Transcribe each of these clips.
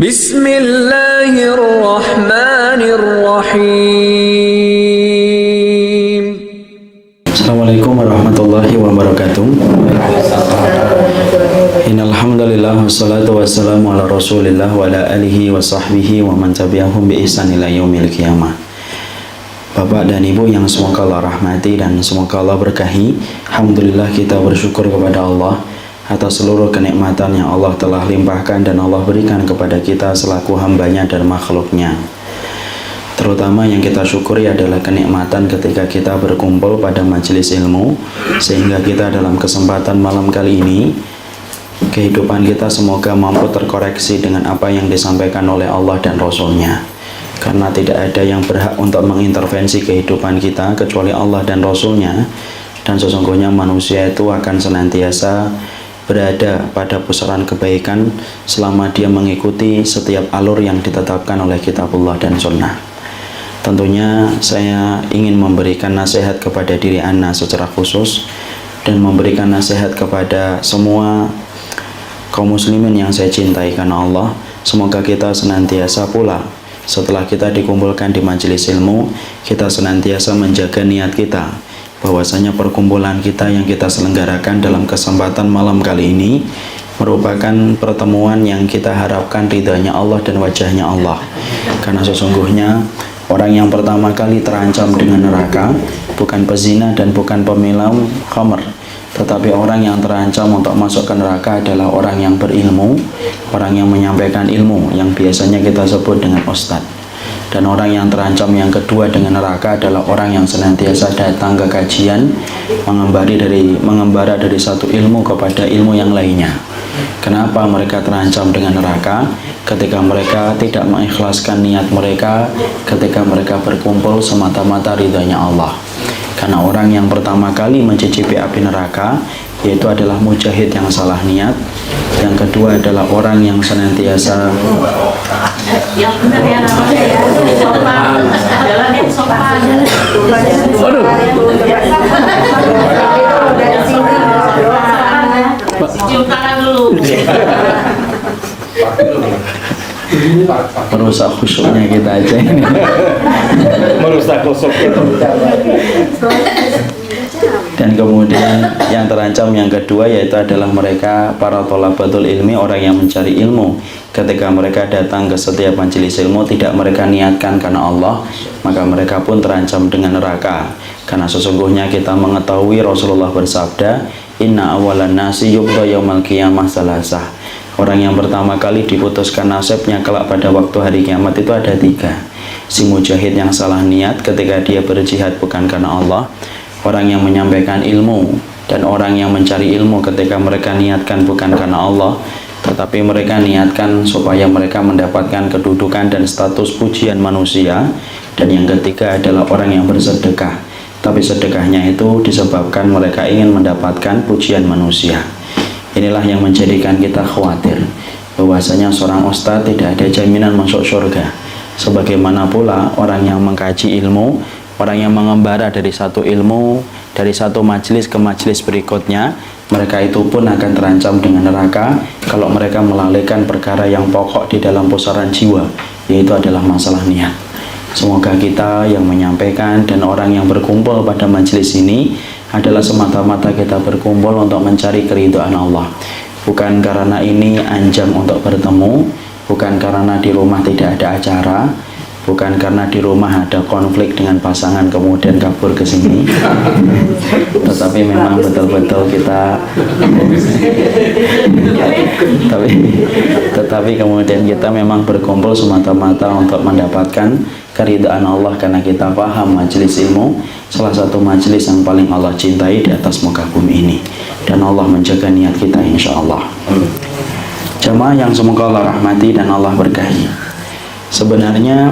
Bismillahirrahmanirrahim. Assalamualaikum warahmatullahi wabarakatuh. Innal hamdalillah wassalatu wassalamu ala Rasulillah wa ala alihi wa sahbihi wa man tabi'ahum bi ihsan ila yaumil qiyamah. Bapak dan Ibu yang semoga Allah rahmati dan semoga Allah berkahi, alhamdulillah kita bersyukur kepada Allah atas seluruh kenikmatan yang Allah telah limpahkan dan Allah berikan kepada kita selaku hambanya dan makhluknya. Terutama yang kita syukuri adalah kenikmatan ketika kita berkumpul pada majelis ilmu, sehingga kita dalam kesempatan malam kali ini, kehidupan kita semoga mampu terkoreksi dengan apa yang disampaikan oleh Allah dan Rasulnya. Karena tidak ada yang berhak untuk mengintervensi kehidupan kita kecuali Allah dan Rasulnya, dan sesungguhnya manusia itu akan senantiasa berada pada pusaran kebaikan selama dia mengikuti setiap alur yang ditetapkan oleh kitabullah dan sunnah. Tentunya saya ingin memberikan nasihat kepada diri Anda secara khusus dan memberikan nasihat kepada semua kaum muslimin yang saya cintai karena Allah. Semoga kita senantiasa pula setelah kita dikumpulkan di majelis ilmu, kita senantiasa menjaga niat kita, bahwasanya perkumpulan kita yang kita selenggarakan dalam kesempatan malam kali ini merupakan pertemuan yang kita harapkan ridhanya Allah dan wajahnya Allah. Karena sesungguhnya orang yang pertama kali terancam dengan neraka bukan pezina dan bukan peminum khamr, tetapi orang yang terancam untuk masuk ke neraka adalah orang yang berilmu, orang yang menyampaikan ilmu yang biasanya kita sebut dengan ustadz. Dan orang yang terancam yang kedua dengan neraka adalah orang yang senantiasa datang ke kajian, mengembara dari satu ilmu kepada ilmu yang lainnya. Kenapa mereka terancam dengan neraka? Ketika mereka tidak mengikhlaskan niat mereka, ketika mereka berkumpul semata-mata ridhanya Allah. Karena orang yang pertama kali mencicipi api neraka yaitu adalah mujahid yang salah niat. Yang kedua adalah orang yang senantiasa yang benar ya namanya ya, sopan, jalan yang sopan. Cium tangan dulu. merusak khusyuknya kita aja ini. Merusak khusyuk itu. Dan kemudian yang terancam yang kedua yaitu adalah mereka para thalabatul ilmi, orang yang mencari ilmu. Ketika mereka datang ke setiap majelis ilmu tidak mereka niatkan karena Allah, maka mereka pun terancam dengan neraka. Karena sesungguhnya kita mengetahui Rasulullah bersabda, inna awalan nasi yubda yaumal qiyamah salasah. Orang yang pertama kali diputuskan nasibnya kelak pada waktu hari kiamat itu ada tiga. Si mujahid yang salah niat ketika dia berjihad bukan karena Allah, orang yang menyampaikan ilmu, dan orang yang mencari ilmu ketika mereka niatkan bukan karena Allah, tetapi mereka niatkan supaya mereka mendapatkan kedudukan dan status pujian manusia. Dan yang ketiga adalah orang yang bersedekah, tapi sedekahnya itu disebabkan mereka ingin mendapatkan pujian manusia. Inilah yang menjadikan kita khawatir bahwasanya seorang ustadz tidak ada jaminan masuk surga. Sebagaimana pula orang yang mengkaji ilmu, orang yang mengembara dari satu ilmu, dari satu majelis ke majelis berikutnya, mereka itu pun akan terancam dengan neraka kalau mereka melalaikan perkara yang pokok di dalam pusaran jiwa, yaitu adalah masalah niat. Semoga kita yang menyampaikan dan orang yang berkumpul pada majelis ini adalah semata-mata kita berkumpul untuk mencari keridhaan Allah. Bukan karena ini anjang untuk bertemu, bukan karena di rumah tidak ada acara, bukan karena di rumah ada konflik dengan pasangan kemudian kabur ke sini, tetapi memang betul-betul kita tetapi kemudian kita memang berkumpul semata-mata untuk mendapatkan keridhaan Allah, karena kita paham majelis ilmu salah satu majelis yang paling Allah cintai di atas muka bumi ini, dan Allah menjaga niat kita insya Allah. Jamaah yang semoga Allah rahmati dan Allah berkahi, sebenarnya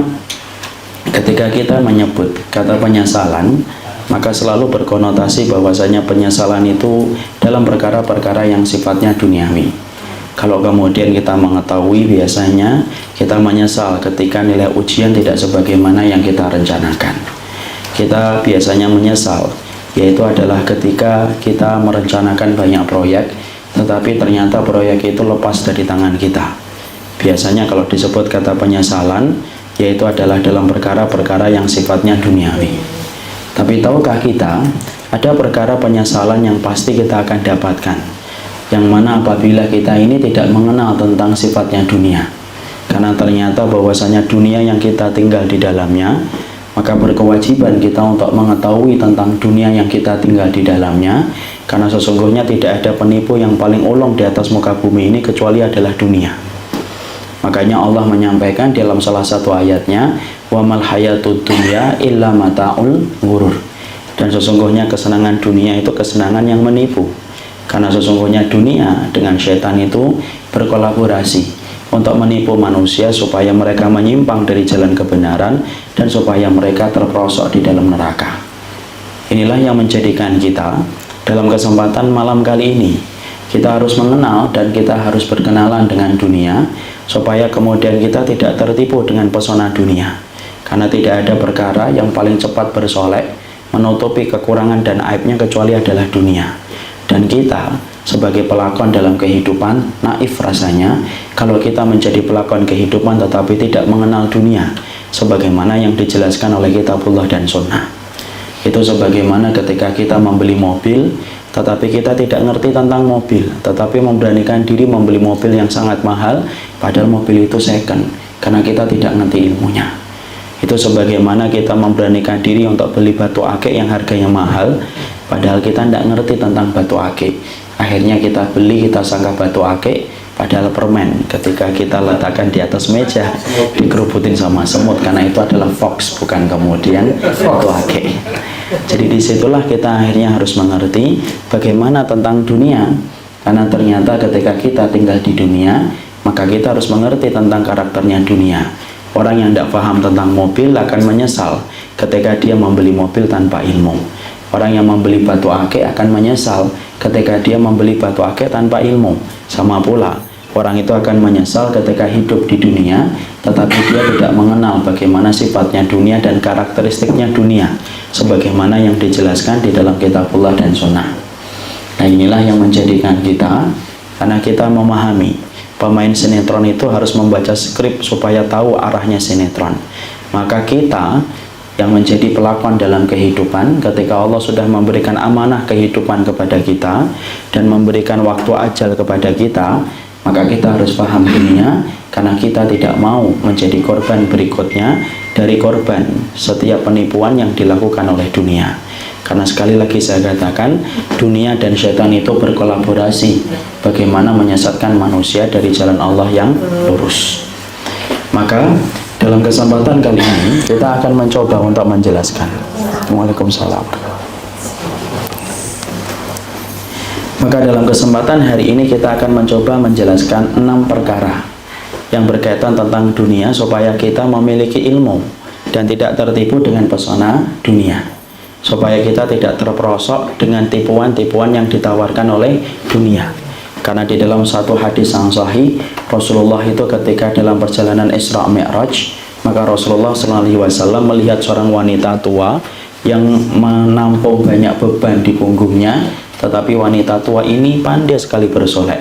ketika kita menyebut kata penyesalan, maka selalu berkonotasi bahwasanya penyesalan itu dalam perkara-perkara yang sifatnya duniawi. Kalau kemudian kita mengetahui biasanya kita menyesal ketika nilai ujian tidak sebagaimana yang kita rencanakan. Kita biasanya menyesal, yaitu adalah ketika kita merencanakan banyak proyek, tetapi ternyata proyek itu lepas dari tangan kita. Biasanya kalau disebut kata penyesalan, yaitu adalah dalam perkara-perkara yang sifatnya duniawi. Tapi tahukah kita, ada perkara penyesalan yang pasti kita akan dapatkan, yang mana apabila kita ini tidak mengenal tentang sifatnya dunia. Karena ternyata bahwasanya dunia yang kita tinggal di dalamnya, maka berkewajiban kita untuk mengetahui tentang dunia yang kita tinggal di dalamnya, karena sesungguhnya tidak ada penipu yang paling ulung di atas muka bumi ini kecuali adalah dunia. Makanya Allah menyampaikan dalam salah satu ayatnya, wa mal hayatud dunya illa mata'ul ghurur. Dan sesungguhnya kesenangan dunia itu kesenangan yang menipu. Karena sesungguhnya dunia dengan setan itu berkolaborasi untuk menipu manusia supaya mereka menyimpang dari jalan kebenaran dan supaya mereka terperosok di dalam neraka. Inilah yang menjadikan kita dalam kesempatan malam kali ini, kita harus mengenal dan kita harus berkenalan dengan dunia supaya kemudian kita tidak tertipu dengan pesona dunia. Karena tidak ada perkara yang paling cepat bersolek menutupi kekurangan dan aibnya kecuali adalah dunia. Dan kita sebagai pelakon dalam kehidupan, naif rasanya kalau kita menjadi pelakon kehidupan tetapi tidak mengenal dunia, sebagaimana yang dijelaskan oleh kitabullah dan sunnah. Itu sebagaimana ketika kita membeli mobil tetapi kita tidak ngerti tentang mobil, tetapi memberanikan diri membeli mobil yang sangat mahal, padahal mobil itu second, karena kita tidak ngerti ilmunya. Itu sebagaimana kita memberanikan diri untuk beli batu akik yang harganya mahal, padahal kita tidak ngerti tentang batu akik. Akhirnya kita beli, kita sangka batu akik, padahal permen. Ketika kita letakkan di atas meja, dikerubutin sama semut, karena itu adalah fox, bukan kemudian batu akik. Jadi disitulah kita akhirnya harus mengerti bagaimana tentang dunia. Karena ternyata ketika kita tinggal di dunia, maka kita harus mengerti tentang karakternya dunia. Orang yang tidak paham tentang mobil akan menyesal ketika dia membeli mobil tanpa ilmu. Orang yang membeli batu akik akan menyesal ketika dia membeli batu akik tanpa ilmu. Sama pula, orang itu akan menyesal ketika hidup di dunia tetapi dia tidak mengenal bagaimana sifatnya dunia dan karakteristiknya dunia, sebagaimana yang dijelaskan di dalam kitabullah dan sunnah. Nah, inilah yang menjadikan kita, karena kita memahami pemain sinetron itu harus membaca skrip supaya tahu arahnya sinetron. Maka kita yang menjadi pelakon dalam kehidupan, ketika Allah sudah memberikan amanah kehidupan kepada kita dan memberikan waktu ajal kepada kita, maka kita harus paham dunia, karena kita tidak mau menjadi korban berikutnya dari korban setiap penipuan yang dilakukan oleh dunia. Karena sekali lagi saya katakan, dunia dan syaitan itu berkolaborasi bagaimana menyesatkan manusia dari jalan Allah yang lurus. Maka dalam kesempatan kali ini kita akan mencoba untuk menjelaskan. Waalaikumsalam. Maka dalam kesempatan hari ini kita akan mencoba menjelaskan 6 perkara yang berkaitan tentang dunia supaya kita memiliki ilmu dan tidak tertipu dengan pesona dunia, supaya kita tidak terperosok dengan tipuan-tipuan yang ditawarkan oleh dunia. Karena di dalam satu hadis yang sahih, Rasulullah itu ketika dalam perjalanan Isra Mi'raj, maka Rasulullah SAW melihat seorang wanita tua yang menampung banyak beban di punggungnya, tetapi wanita tua ini pandai sekali bersolek.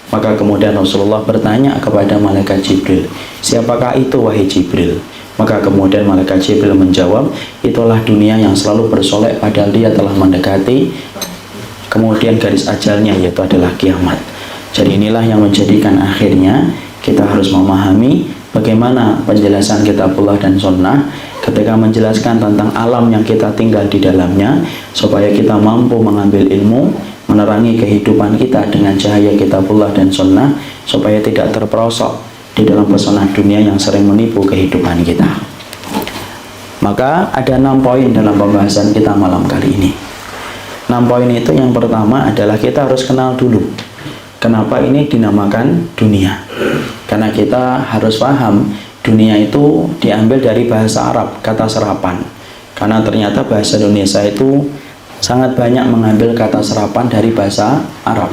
Maka kemudian Rasulullah bertanya kepada malaikat Jibril, siapakah itu wahai Jibril? Maka kemudian malaikat Jibril menjawab, itulah dunia yang selalu bersolek padahal dia telah mendekati kemudian garis ajalnya, yaitu adalah kiamat. Jadi inilah yang menjadikan akhirnya kita harus memahami bagaimana penjelasan kitabullah dan sunnah ketika menjelaskan tentang alam yang kita tinggal di dalamnya, supaya kita mampu mengambil ilmu, menerangi kehidupan kita dengan cahaya kitabullah dan sunnah, supaya tidak terperosok di dalam pesona dunia yang sering menipu kehidupan kita. Maka ada 6 poin dalam pembahasan kita malam kali ini. 6 poin itu, yang pertama adalah kita harus kenal dulu kenapa ini dinamakan dunia. Karena kita harus paham dunia itu diambil dari bahasa Arab, kata serapan. Karena ternyata bahasa Indonesia itu sangat banyak mengambil kata serapan dari bahasa Arab.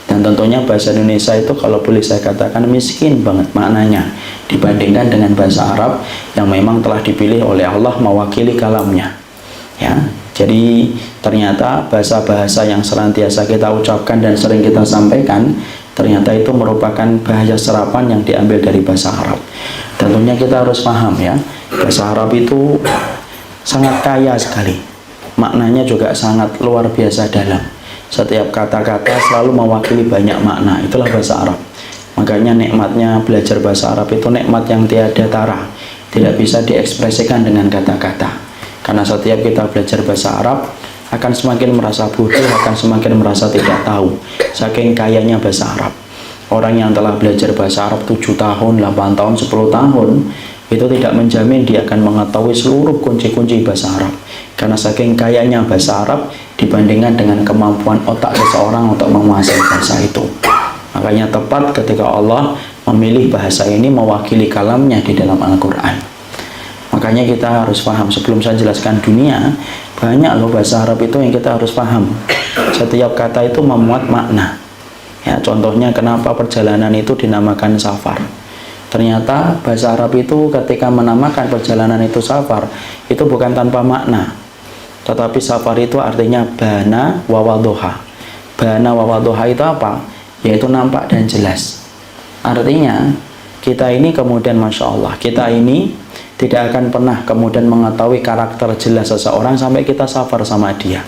Dan tentunya bahasa Indonesia itu kalau boleh saya katakan miskin banget maknanya dibandingkan dengan bahasa Arab yang memang telah dipilih oleh Allah mewakili kalamnya. Ya, jadi ternyata bahasa-bahasa yang senantiasa kita ucapkan dan sering kita sampaikan ternyata itu merupakan bahasa serapan yang diambil dari bahasa Arab. Tentunya kita harus paham ya, bahasa Arab itu sangat kaya sekali, maknanya juga sangat luar biasa dalam. Setiap kata-kata selalu mewakili banyak makna, itulah bahasa Arab. Makanya nikmatnya belajar bahasa Arab itu nikmat yang tiada tara, tidak bisa diekspresikan dengan kata-kata. Karena setiap kita belajar bahasa Arab akan semakin merasa bodoh, akan semakin merasa tidak tahu, saking kayanya bahasa Arab. Orang yang telah belajar bahasa Arab 7 tahun, 8 tahun, 10 tahun, itu tidak menjamin dia akan mengetahui seluruh kunci-kunci bahasa Arab. Karena saking kayanya bahasa Arab dibandingkan dengan kemampuan otak seseorang untuk menguasai bahasa itu. Makanya tepat ketika Allah memilih bahasa ini mewakili kalamnya di dalam Al-Quran. Makanya kita harus paham, sebelum saya jelaskan dunia, banyak loh bahasa Arab itu yang kita harus paham. Setiap kata itu memuat makna. Ya, contohnya kenapa perjalanan itu dinamakan safar. Ternyata bahasa Arab itu ketika menamakan perjalanan itu safar, itu bukan tanpa makna. Tetapi safar itu artinya bana wa wadduha. Bana wa wadduha itu apa? Yaitu nampak dan jelas. Artinya kita ini kemudian Masya Allah, kita ini tidak akan pernah kemudian mengetahui karakter jelas seseorang sampai kita safar sama dia.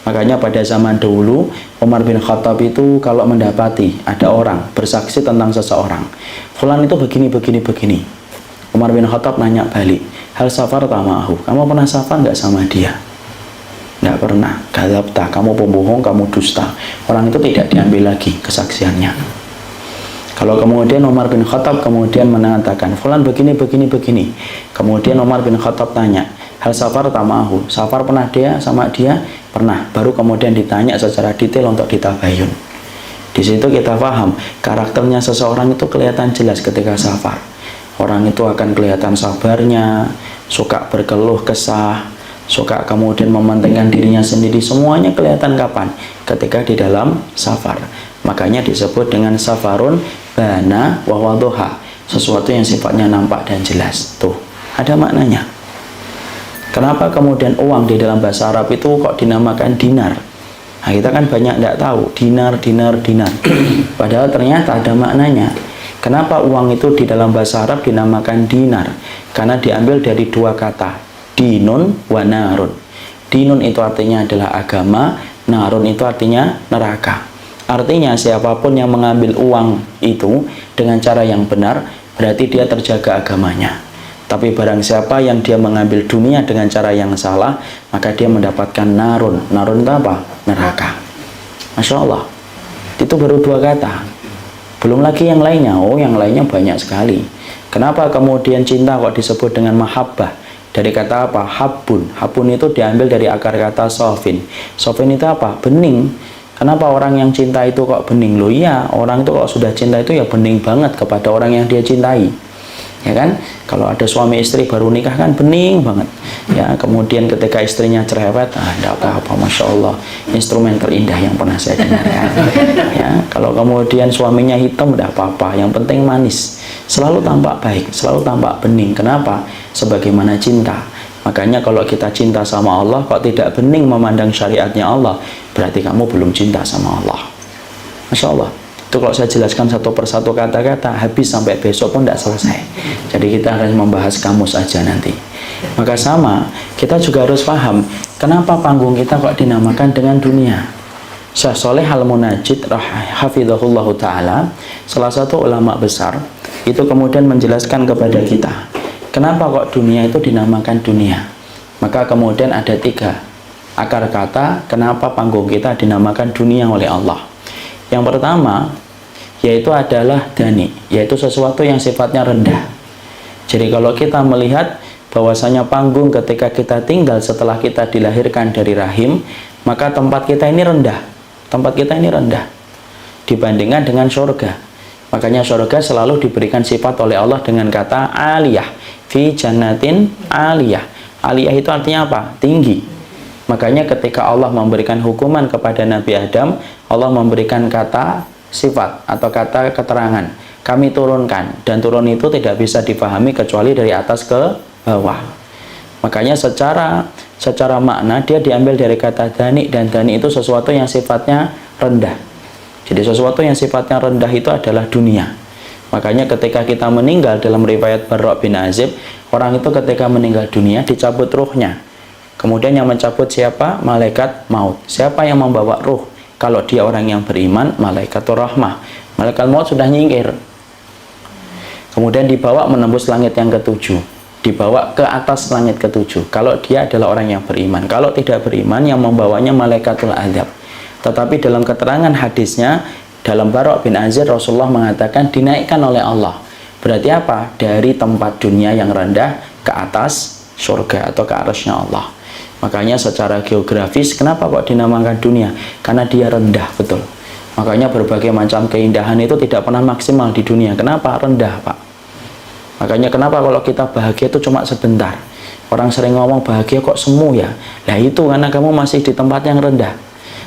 Makanya pada zaman dahulu Umar bin Khattab itu kalau mendapati ada orang bersaksi tentang seseorang, fulan itu begini, Umar bin Khattab nanya balik, hal safar tamahu, kamu pernah safar nggak sama dia? Nggak pernah. Kadzabta, kamu pembohong, kamu dusta. Orang itu tidak diambil lagi kesaksiannya. Kalau kemudian Umar bin Khattab kemudian mengatakan fulan begini, kemudian Umar bin Khattab tanya, hal safar tamahu, safar pernah dia sama dia? Pernah. Baru kemudian ditanya secara detail untuk ditabayun. Di situ kita paham karakternya seseorang itu kelihatan jelas ketika safar. Orang itu akan kelihatan sabarnya, suka berkeluh kesah, suka kemudian mementingkan dirinya sendiri, semuanya kelihatan kapan? Ketika di dalam safar. Makanya disebut dengan safarun bana wa wadduha, sesuatu yang sifatnya nampak dan jelas. Tuh, ada maknanya. Kenapa kemudian uang di dalam bahasa Arab itu kok dinamakan dinar? Nah, kita kan banyak tidak tahu dinar. Padahal ternyata ada maknanya. Kenapa uang itu di dalam bahasa Arab dinamakan dinar? Karena diambil dari dua kata, dinun wa narun. Dinun itu artinya adalah agama, narun itu artinya neraka. Artinya siapapun yang mengambil uang itu dengan cara yang benar, berarti dia terjaga agamanya. Tapi barang siapa yang dia mengambil dunia dengan cara yang salah, maka dia mendapatkan narun. Narun itu apa? Neraka. Masya Allah. Itu baru dua kata. Belum lagi yang lainnya. Oh, yang lainnya banyak sekali. Kenapa kemudian cinta kok disebut dengan mahabbah? Dari kata apa? Habbun. Habbun itu diambil dari akar kata sofin. Sofin itu apa? Bening. Kenapa orang yang cinta itu kok bening? Loh iya, orang itu kalau sudah cinta itu ya bening banget kepada orang yang dia cintai. Ya kan, kalau ada suami istri baru nikah kan bening banget ya, kemudian ketika istrinya cerewet, tidak apa-apa, Masya Allah, instrumen terindah yang pernah saya dengarkan ya. Kalau kemudian suaminya hitam, tidak apa-apa, yang penting manis, selalu tampak baik, selalu tampak bening. Kenapa? Sebagaimana cinta. Makanya kalau kita cinta sama Allah kok tidak bening memandang syariatnya Allah, berarti kamu belum cinta sama Allah. Masya Allah. Itu kalau saya jelaskan satu persatu kata-kata, habis sampai besok pun tidak selesai. Jadi kita harus membahas kamus aja nanti. Maka sama, kita juga harus paham kenapa panggung kita kok dinamakan dengan dunia. Syekh Shalih Al-Munajjid hafizahullahu ta'ala, salah satu ulama besar, itu kemudian menjelaskan kepada kita kenapa kok dunia itu dinamakan dunia. Maka kemudian ada 3 akar kata kenapa panggung kita dinamakan dunia oleh Allah. Yang pertama yaitu adalah dani, yaitu sesuatu yang sifatnya rendah. Jadi kalau kita melihat bahwasanya panggung ketika kita tinggal setelah kita dilahirkan dari rahim, maka tempat kita ini rendah. Tempat kita ini rendah dibandingkan dengan surga. Makanya surga selalu diberikan sifat oleh Allah dengan kata aliyah, fi jannatin aliyah. Aliyah itu artinya apa? Tinggi. Makanya ketika Allah memberikan hukuman kepada Nabi Adam, Allah memberikan kata sifat atau kata keterangan. Kami turunkan, dan turun itu tidak bisa dipahami kecuali dari atas ke bawah. Makanya secara makna dia diambil dari kata dani, dan dani itu sesuatu yang sifatnya rendah. Jadi sesuatu yang sifatnya rendah itu adalah dunia. Makanya ketika kita meninggal, dalam riwayat Barra' bin Azib, orang itu ketika meninggal dunia dicabut ruhnya. Kemudian yang mencabut siapa? Malaikat maut. Siapa yang membawa ruh? Kalau dia orang yang beriman, malaikatur rahmah. Malaikat maut sudah nyingkir. Kemudian dibawa menembus langit yang ketujuh. Dibawa ke atas langit ketujuh. Kalau dia adalah orang yang beriman. Kalau tidak beriman, yang membawanya malaikatul adzab. Tetapi dalam keterangan hadisnya, dalam Barra' bin Azib, Rasulullah mengatakan dinaikkan oleh Allah. Berarti apa? Dari tempat dunia yang rendah ke atas surga atau ke arasnya Allah. Makanya secara geografis, kenapa kok dinamakan dunia? Karena dia rendah, betul. Makanya berbagai macam keindahan itu tidak pernah maksimal di dunia. Kenapa? Rendah, Pak. Makanya kenapa kalau kita bahagia itu cuma sebentar. Orang sering ngomong bahagia kok semu ya. Nah itu karena kamu masih di tempat yang rendah.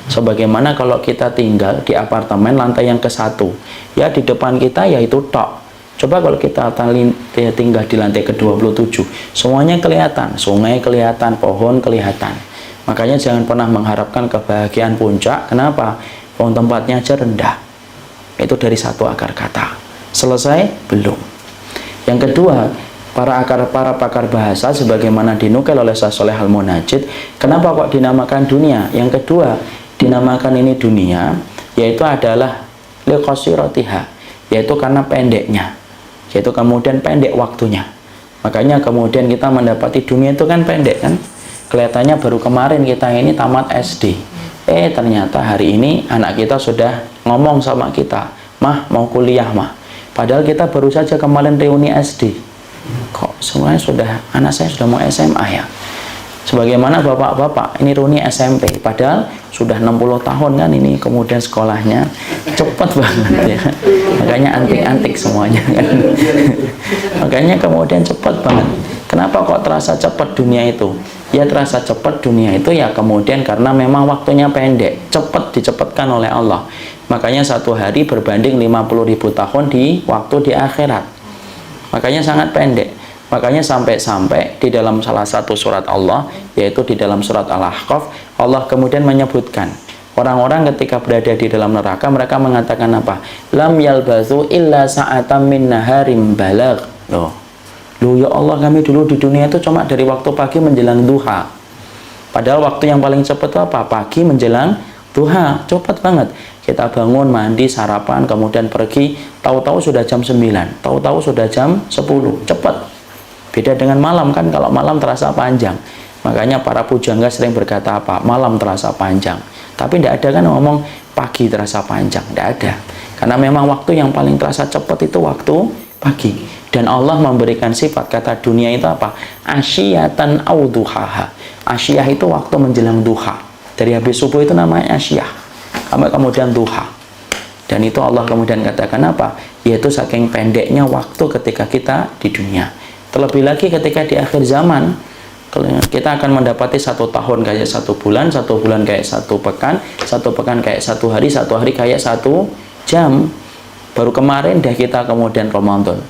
Sebagaimana kalau kita tinggal di apartemen lantai yang ke-1, ya di depan kita yaitu tok. Coba kalau kita tinggal di lantai ke-27, semuanya kelihatan, sungai kelihatan, pohon kelihatan. Makanya jangan pernah mengharapkan kebahagiaan puncak. Kenapa? Tempatnya aja rendah. Itu dari satu akar kata. Selesai? Belum. Yang kedua, para pakar bahasa sebagaimana dinukil oleh Syekh Shalih Al-Munajjid, kenapa kok dinamakan dunia? Yang kedua, dinamakan ini dunia yaitu adalah liqasiratiha, yaitu karena pendeknya, yaitu kemudian pendek waktunya. Makanya kemudian kita mendapati dunia itu kan pendek kan, kelihatannya baru kemarin kita ini tamat SD, ternyata hari ini anak kita sudah ngomong sama kita, mah mau kuliah mah, padahal kita baru saja kemarin reuni SD. Kok semuanya sudah, anak saya sudah mau SMA ya. Sebagaimana bapak-bapak ini reuni SMP, padahal sudah 60 tahun kan ini kemudian sekolahnya cepat banget ya. Makanya antik-antik semuanya kan. Makanya kemudian cepat banget. Kenapa kok terasa cepat dunia itu? Ya terasa cepat dunia itu ya kemudian karena memang waktunya pendek, cepat dicepatkan oleh Allah. Makanya satu hari berbanding 50.000 tahun di waktu di akhirat. Makanya sangat pendek. Makanya sampai-sampai di dalam salah satu surat Allah, yaitu di dalam surat Al-Ahqaf, Allah kemudian menyebutkan orang-orang ketika berada di dalam neraka, mereka mengatakan apa? Lam yalbathu illa sa'atam min naharim balagh. Loh ya Allah, kami dulu di dunia itu cuma dari waktu pagi menjelang duha. Padahal waktu yang paling cepat itu apa? Pagi menjelang duha, cepat banget. Kita bangun, mandi, sarapan, kemudian pergi, tahu-tahu sudah jam 9, tahu-tahu sudah jam 10, cepat. Beda dengan malam kan, kalau malam terasa panjang. Makanya para pujangga sering berkata apa? Malam terasa panjang. Tapi tidak ada kan ngomong pagi terasa panjang, tidak ada. Karena memang waktu yang paling terasa cepat itu waktu pagi. Dan Allah memberikan sifat, kata dunia itu apa? Asyiyatan au duhaha. Asyiyah itu waktu menjelang duha. Dari habis subuh itu namanya asyiyah. Sampai kemudian duha. Dan itu Allah kemudian katakan apa? Yaitu saking pendeknya waktu ketika kita di dunia. Terlebih lagi ketika di akhir zaman, kita akan mendapati 1 tahun kayak 1 bulan, 1 bulan kayak 1 pekan, 1 pekan kayak 1 hari kayak 1 jam. Baru kemarin dah kita kemudian Ramadan.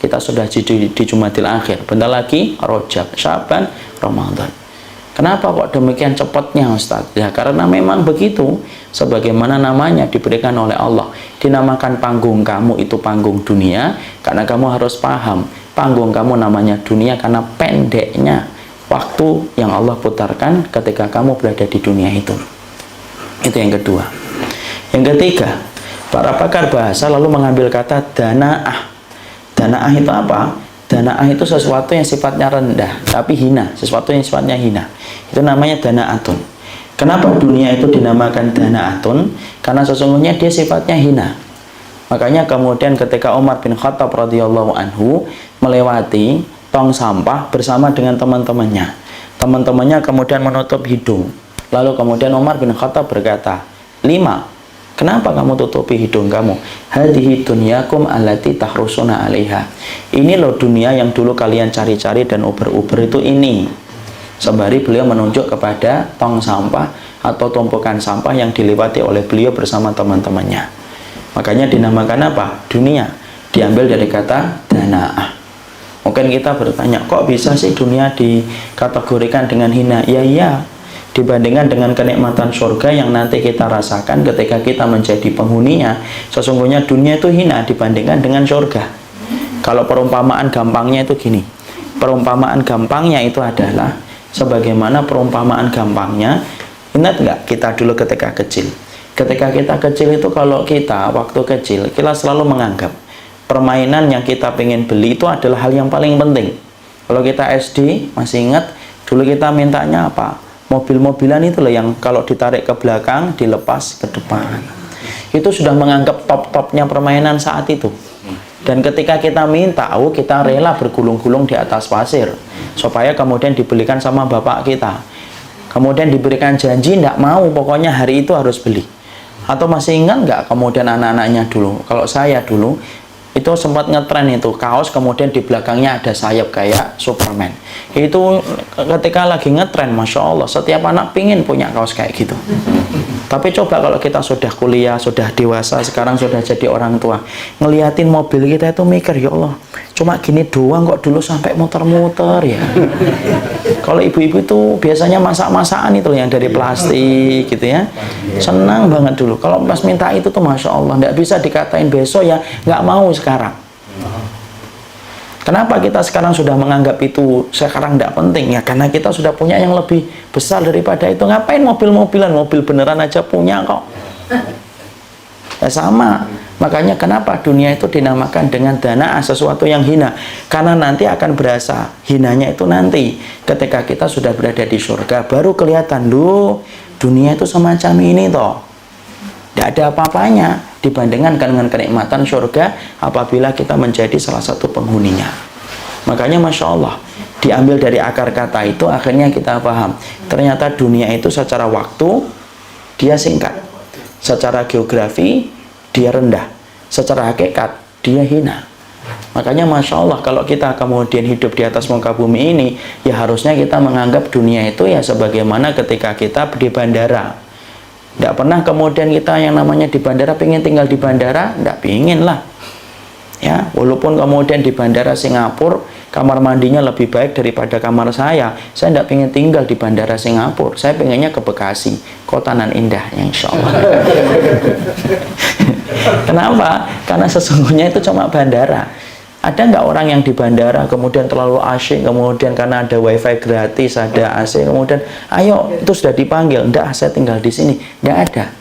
Kita sudah di Jumadil Akhir. Bentar lagi Rajab, Syaban, Ramadan. Kenapa kok demikian cepatnya Ustaz? Ya karena memang begitu. Sebagaimana namanya diberikan oleh Allah. Dinamakan panggung kamu itu panggung dunia. Karena kamu harus paham. Panggung kamu namanya dunia karena pendeknya waktu yang Allah putarkan ketika kamu berada di dunia itu. Itu yang kedua. Yang ketiga, para pakar bahasa lalu mengambil kata dana'ah. Dana'ah itu apa? Dana'ah itu sesuatu yang sifatnya rendah tapi hina, sesuatu yang sifatnya hina. Itu namanya dana'atun. Kenapa dunia itu dinamakan dana'atun? Karena sesungguhnya dia sifatnya hina. Makanya kemudian ketika Umar bin Khattab radhiyallahu anhu melewati tong sampah bersama dengan teman-temannya. Teman-temannya kemudian menutup hidung. Lalu kemudian Umar bin Khattab berkata, 5. Kenapa kamu tutupi hidung kamu? Hadhihi dunyakum allati tahrusuna 'alaiha. Ini loh dunia yang dulu kalian cari-cari dan uber-uber itu ini. Sembari beliau menunjuk kepada tong sampah atau tumpukan sampah yang dilewati oleh beliau bersama teman-temannya. Makanya dinamakan apa? Dunia. Diambil dari kata dana'ah. Mungkin kita bertanya, kok bisa sih dunia dikategorikan dengan hina? Ya iya. dibandingkan dengan kenikmatan surga yang nanti kita rasakan ketika kita menjadi penghuninya. Sesungguhnya dunia itu hina dibandingkan dengan surga. Kalau perumpamaan gampangnya itu gini, perumpamaan gampangnya itu adalah sebagaimana perumpamaan gampangnya, ingat nggak kita dulu ketika kecil? Ketika kita kecil itu, kalau kita waktu kecil, kita selalu menganggap permainan yang kita pengen beli itu adalah hal yang paling penting. Kalau kita SD, masih ingat, dulu kita mintanya apa? Mobil-mobilan itu loh yang kalau ditarik ke belakang, dilepas ke depan. Itu sudah menganggap top-topnya permainan saat itu. Dan ketika kita minta, kita rela bergulung-gulung di atas pasir supaya kemudian dibelikan sama bapak kita. Kemudian diberikan janji, tidak mau, pokoknya hari itu harus beli. Atau masih ingat nggak kemudian anak-anaknya dulu? Kalau saya dulu, itu sempat ngetren itu kaos kemudian di belakangnya ada sayap kayak Superman. Itu ketika lagi ngetren, Masya Allah, setiap anak pingin punya kaos kayak gitu. Tapi coba kalau kita sudah kuliah, sudah dewasa, sekarang sudah jadi orang tua, ngeliatin mobil kita itu mikir, ya Allah, cuma gini doang kok dulu sampai muter-muter ya. Kalau ibu-ibu itu biasanya masak-masakan itu yang dari plastik gitu ya, senang banget dulu. Kalau pas minta itu tuh Masya Allah, nggak bisa dikatain besok ya, nggak mau sekarang. Kenapa kita sekarang sudah menganggap itu sekarang tidak penting? Ya karena kita sudah punya yang lebih besar daripada itu. Ngapain mobil-mobilan? Mobil beneran aja punya kok. Ya sama. Makanya kenapa dunia itu dinamakan dengan dana sesuatu yang hina? Karena nanti akan berasa hinanya itu nanti. Ketika kita sudah berada di surga, baru kelihatan, loh, dunia itu semacam ini toh. Tidak ada apa-apanya dibandingkan dengan kenikmatan surga apabila kita menjadi salah satu penghuninya. Makanya Masya Allah, diambil dari akar kata itu akhirnya kita paham, ternyata dunia itu secara waktu dia singkat, secara geografi dia rendah, secara hakikat dia hina. Makanya Masya Allah, kalau kita kemudian hidup di atas muka bumi ini, ya harusnya kita menganggap dunia itu ya sebagaimana ketika kita di bandara. Tidak pernah kemudian kita yang namanya di bandara pengen tinggal di bandara, tidak pengen lah. Ya, walaupun kemudian di bandara Singapura kamar mandinya lebih baik daripada kamar saya tidak pengen tinggal di bandara Singapura. Saya pengennya ke Bekasi, kota nan indah, insya Allah. Kenapa? Karena sesungguhnya itu cuma bandara. Ada nggak orang yang di bandara kemudian terlalu asyik, kemudian karena ada wifi gratis, ada AC, kemudian ayo itu sudah dipanggil, enggak, saya tinggal di sini. Nggak ada.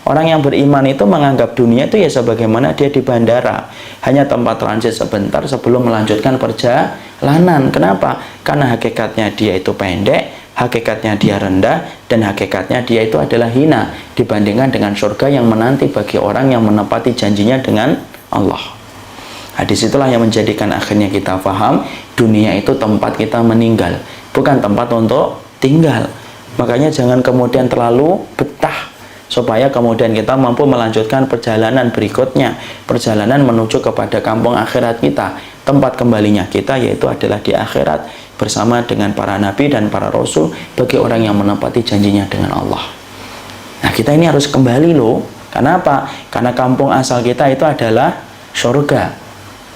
Orang yang beriman itu menganggap dunia itu ya sebagaimana dia di bandara, hanya tempat transit sebentar sebelum melanjutkan perjalanan. Kenapa? Karena hakikatnya dia itu pendek, hakikatnya dia rendah, dan hakikatnya dia itu adalah hina dibandingkan dengan surga yang menanti bagi orang yang menepati janjinya dengan Allah. Nah, disitulah yang menjadikan akhirnya kita paham dunia itu tempat kita meninggal, bukan tempat untuk tinggal. Makanya jangan kemudian terlalu betah, supaya kemudian kita mampu melanjutkan perjalanan berikutnya, perjalanan menuju kepada kampung akhirat kita. Tempat kembalinya kita yaitu adalah di akhirat bersama dengan para nabi dan para rasul bagi orang yang menepati janjinya dengan Allah. Nah, kita ini harus kembali loh. Kenapa? Karena kampung asal kita itu adalah surga.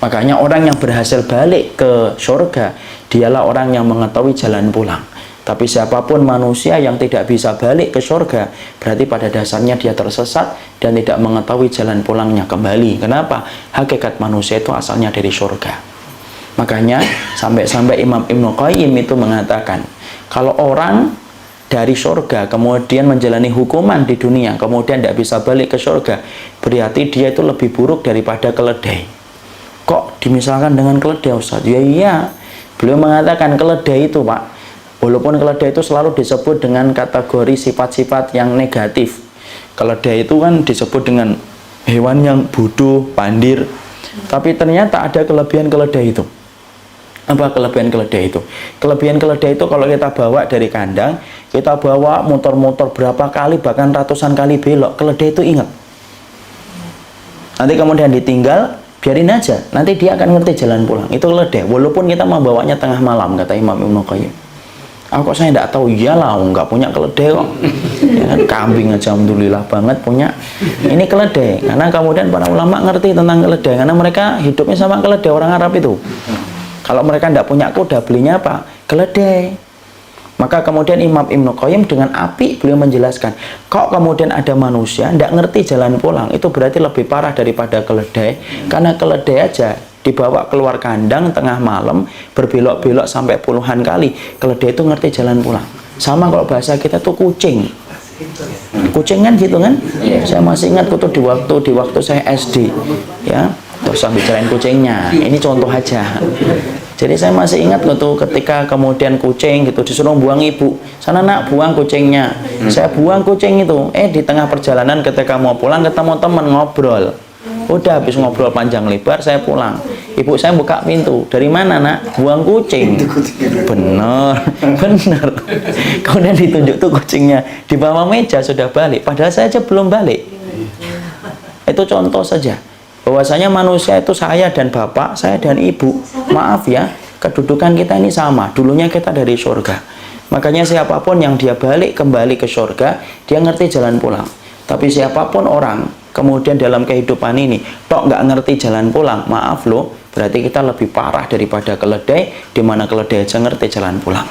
Makanya orang yang berhasil balik ke surga, dialah orang yang mengetahui jalan pulang. Tapi siapapun manusia yang tidak bisa balik ke surga, berarti pada dasarnya dia tersesat dan tidak mengetahui jalan pulangnya kembali. Kenapa? Hakikat manusia itu asalnya dari surga. Makanya sampai-sampai Imam Ibnu Qayyim itu mengatakan, kalau orang dari surga kemudian menjalani hukuman di dunia, kemudian tidak bisa balik ke surga, berarti dia itu lebih buruk daripada keledai. Kok dimisalkan dengan keledai, Ustaz? Ya iya, beliau mengatakan keledai itu, Pak, walaupun keledai itu selalu disebut dengan kategori sifat-sifat yang negatif. Keledai itu kan disebut dengan hewan yang bodoh, pandir, tapi ternyata ada kelebihan keledai itu. Apa kelebihan keledai itu? Kelebihan keledai itu kalau kita bawa dari kandang, kita bawa muter-muter berapa kali, bahkan ratusan kali belok, keledai itu ingat. Nanti kemudian ditinggal, biarin aja, nanti dia akan ngerti jalan pulang. Itu keledai, walaupun kita membawanya tengah malam, kata Imam Ibnu Qayyim. Kok saya tidak tahu? Iyalah, nggak punya keledai kok. Ya kan, kambing aja alhamdulillah banget punya. Ini keledai, karena kemudian para ulama ngerti tentang keledai, karena mereka hidupnya sama keledai orang Arab itu. Kalau mereka tidak punya kuda, belinya apa? Keledai. Maka kemudian Imam Ibnu Qayyim dengan apik beliau menjelaskan, kok kemudian ada manusia tidak ngerti jalan pulang, itu berarti lebih parah daripada keledai. Karena keledai aja dibawa keluar kandang tengah malam, berbelok-belok sampai puluhan kali, keledai itu ngerti jalan pulang. Sama kalau bahasa kita tuh kucing. Kucing kan gitu kan? Saya masih ingat di waktu saya SD, ya. Terus usah bicarain kucingnya, ini contoh aja. Jadi saya masih ingat ketika kemudian kucing gitu disuruh buang ibu, sana nak buang kucingnya. Saya buang kucing itu, di tengah perjalanan ketika mau pulang ketemu teman ngobrol. Udah habis ngobrol panjang lebar saya pulang. Ibu saya buka pintu, dari mana nak? Buang kucing. Bener. Kemudian ditunjuk tuh kucingnya di bawah meja sudah balik, padahal saya aja belum balik. Itu contoh saja. Bahwasanya manusia itu saya dan bapak, saya dan ibu. Maaf ya, kedudukan kita ini sama. Dulunya kita dari surga. Makanya siapapun yang dia balik kembali ke surga, dia ngerti jalan pulang. Tapi siapapun orang, kemudian dalam kehidupan ini, tok nggak ngerti jalan pulang, maaf loh, berarti kita lebih parah daripada keledai, di mana keledai aja ngerti jalan pulang.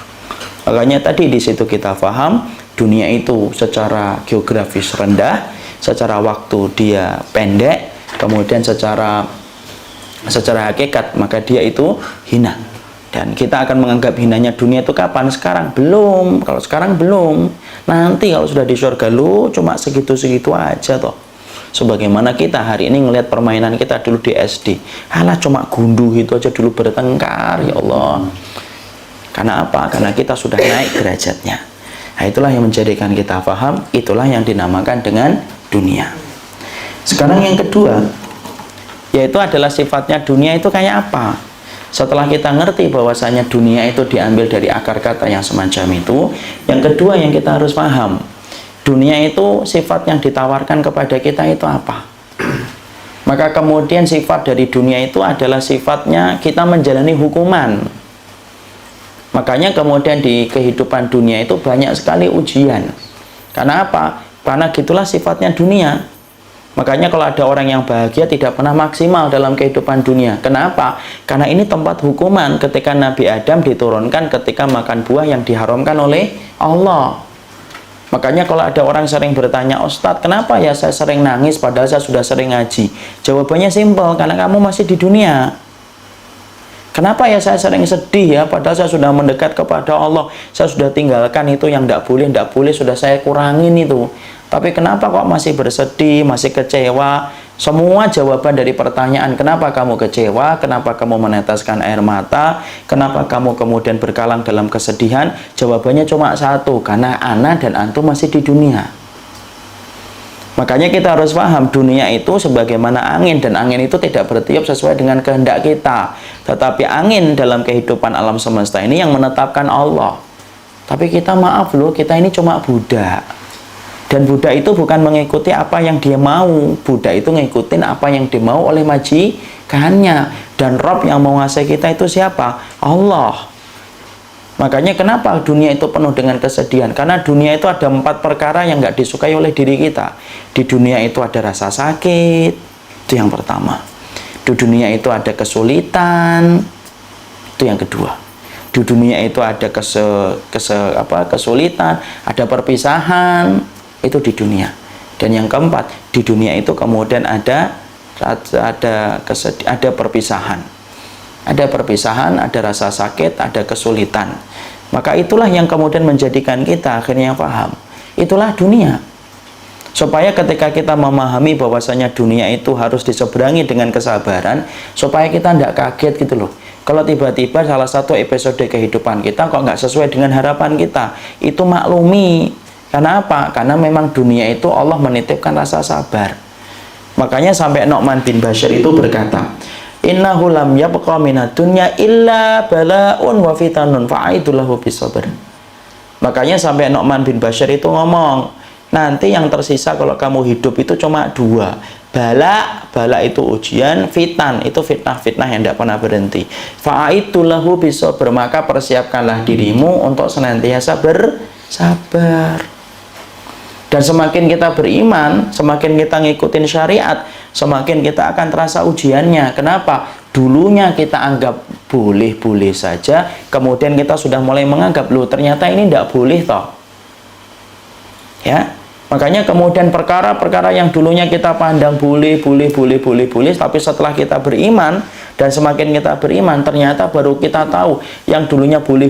Makanya tadi di situ kita paham, dunia itu secara geografis rendah, secara waktu dia pendek, kemudian secara hakikat maka dia itu hina. Dan kita akan menganggap hinanya dunia itu kapan? Sekarang belum. Kalau sekarang belum, nanti kalau sudah di surga lu cuma segitu-segitu aja toh. Sebagaimana kita hari ini ngelihat permainan kita dulu di SD, alah cuma gunduh itu aja dulu bertengkar, ya Allah. Karena apa? Karena kita sudah naik derajatnya. Nah, itulah yang menjadikan kita paham, itulah yang dinamakan dengan dunia. Sekarang yang kedua, yaitu adalah sifatnya dunia itu kayak apa. Setelah kita ngerti bahwasanya dunia itu diambil dari akar kata yang semacam itu, yang kedua yang kita harus paham, dunia itu sifat yang ditawarkan kepada kita itu apa. Maka kemudian sifat dari dunia itu adalah sifatnya kita menjalani hukuman. Makanya kemudian di kehidupan dunia itu banyak sekali ujian. Karena apa? Karena gitulah sifatnya dunia. Makanya kalau ada orang yang bahagia tidak pernah maksimal dalam kehidupan dunia. Kenapa? Karena ini tempat hukuman ketika Nabi Adam diturunkan ketika makan buah yang diharamkan oleh Allah. Makanya kalau ada orang sering bertanya, Ustadz, kenapa ya saya sering nangis padahal saya sudah sering ngaji? Jawabannya simpel, karena kamu masih di dunia. Kenapa ya saya sering sedih ya padahal saya sudah mendekat kepada Allah, saya sudah tinggalkan itu yang tidak boleh sudah saya kurangin itu. Tapi kenapa kok masih bersedih, masih kecewa? Semua jawaban dari pertanyaan kenapa kamu kecewa, kenapa kamu meneteskan air mata, kenapa kamu kemudian berkalang dalam kesedihan, jawabannya cuma satu, karena ana dan antum masih di dunia. Makanya kita harus paham dunia itu sebagaimana angin, dan angin itu tidak bertiup sesuai dengan kehendak kita. Tetapi angin dalam kehidupan alam semesta ini yang menetapkan Allah. Tapi kita maaf loh, kita ini cuma budak. Dan budak itu bukan mengikuti apa yang dia mau. Budak itu ngikutin apa yang dimau oleh majikannya. Dan Rob yang menguasai kita itu siapa? Allah. Makanya kenapa dunia itu penuh dengan kesedihan? Karena dunia itu ada 4 perkara yang nggak disukai oleh diri kita. Di dunia itu ada rasa sakit, itu yang pertama. Di dunia itu ada kesulitan, itu yang kedua. Di dunia itu ada kesulitan, ada perpisahan, itu di dunia. Dan yang keempat, di dunia itu kemudian ada perpisahan. Ada perpisahan, ada rasa sakit, ada kesulitan. Maka itulah yang kemudian menjadikan kita akhirnya paham. Itulah dunia. Supaya ketika kita memahami bahwasanya dunia itu harus diseberangi dengan kesabaran, supaya kita tidak kaget gitu loh. Kalau tiba-tiba salah satu episode kehidupan kita kok nggak sesuai dengan harapan kita, itu maklumi. Karena apa? Karena memang dunia itu Allah menitipkan rasa sabar. Makanya sampai Nu'man bin Bashir itu berkata, innahu lam yabqa minad dunya illa bala'un wa fitanun fa'idullahu bisabr. Makanya sampai Nu'man bin Bashir itu ngomong, nanti yang tersisa kalau kamu hidup itu cuma 2. Bala itu ujian, fitan itu fitnah-fitnah yang tidak pernah berhenti. Fa'idullahu bisabr, maka persiapkanlah dirimu untuk senantiasa bersabar. Dan semakin kita beriman, semakin kita ngikutin syariat, semakin kita akan terasa ujiannya. Kenapa? Dulunya kita anggap boleh-boleh saja, kemudian kita sudah mulai menganggap, loh ternyata ini tidak boleh toh. Ya, makanya kemudian perkara-perkara yang dulunya kita pandang boleh, tapi setelah kita beriman dan semakin kita beriman, ternyata baru kita tahu yang dulunya boleh,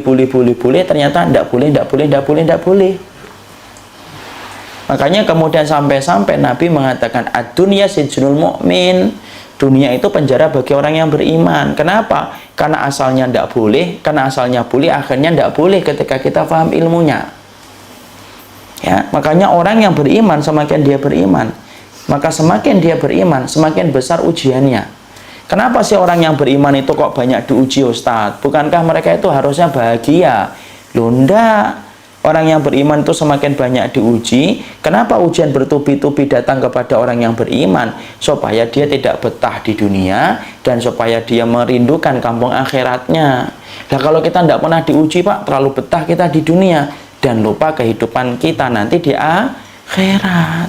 ternyata tidak boleh. Makanya kemudian sampai-sampai Nabi mengatakan ad-dunya sijnul mu'min. Dunia itu penjara bagi orang yang beriman. Kenapa? Karena asalnya tidak boleh, karena asalnya boleh, akhirnya tidak boleh ketika kita paham ilmunya. Ya, makanya orang yang beriman, semakin dia beriman, maka semakin dia beriman, semakin besar ujiannya. Kenapa sih orang yang beriman itu kok banyak diuji, Ustadz? Bukankah mereka itu harusnya bahagia? Loh, enggak. Orang yang beriman itu semakin banyak diuji. Kenapa ujian bertubi-tubi datang kepada orang yang beriman? Supaya dia tidak betah di dunia dan supaya dia merindukan kampung akhiratnya. Nah, kalau kita tidak pernah diuji, Pak, terlalu betah kita di dunia dan lupa kehidupan kita nanti di akhirat.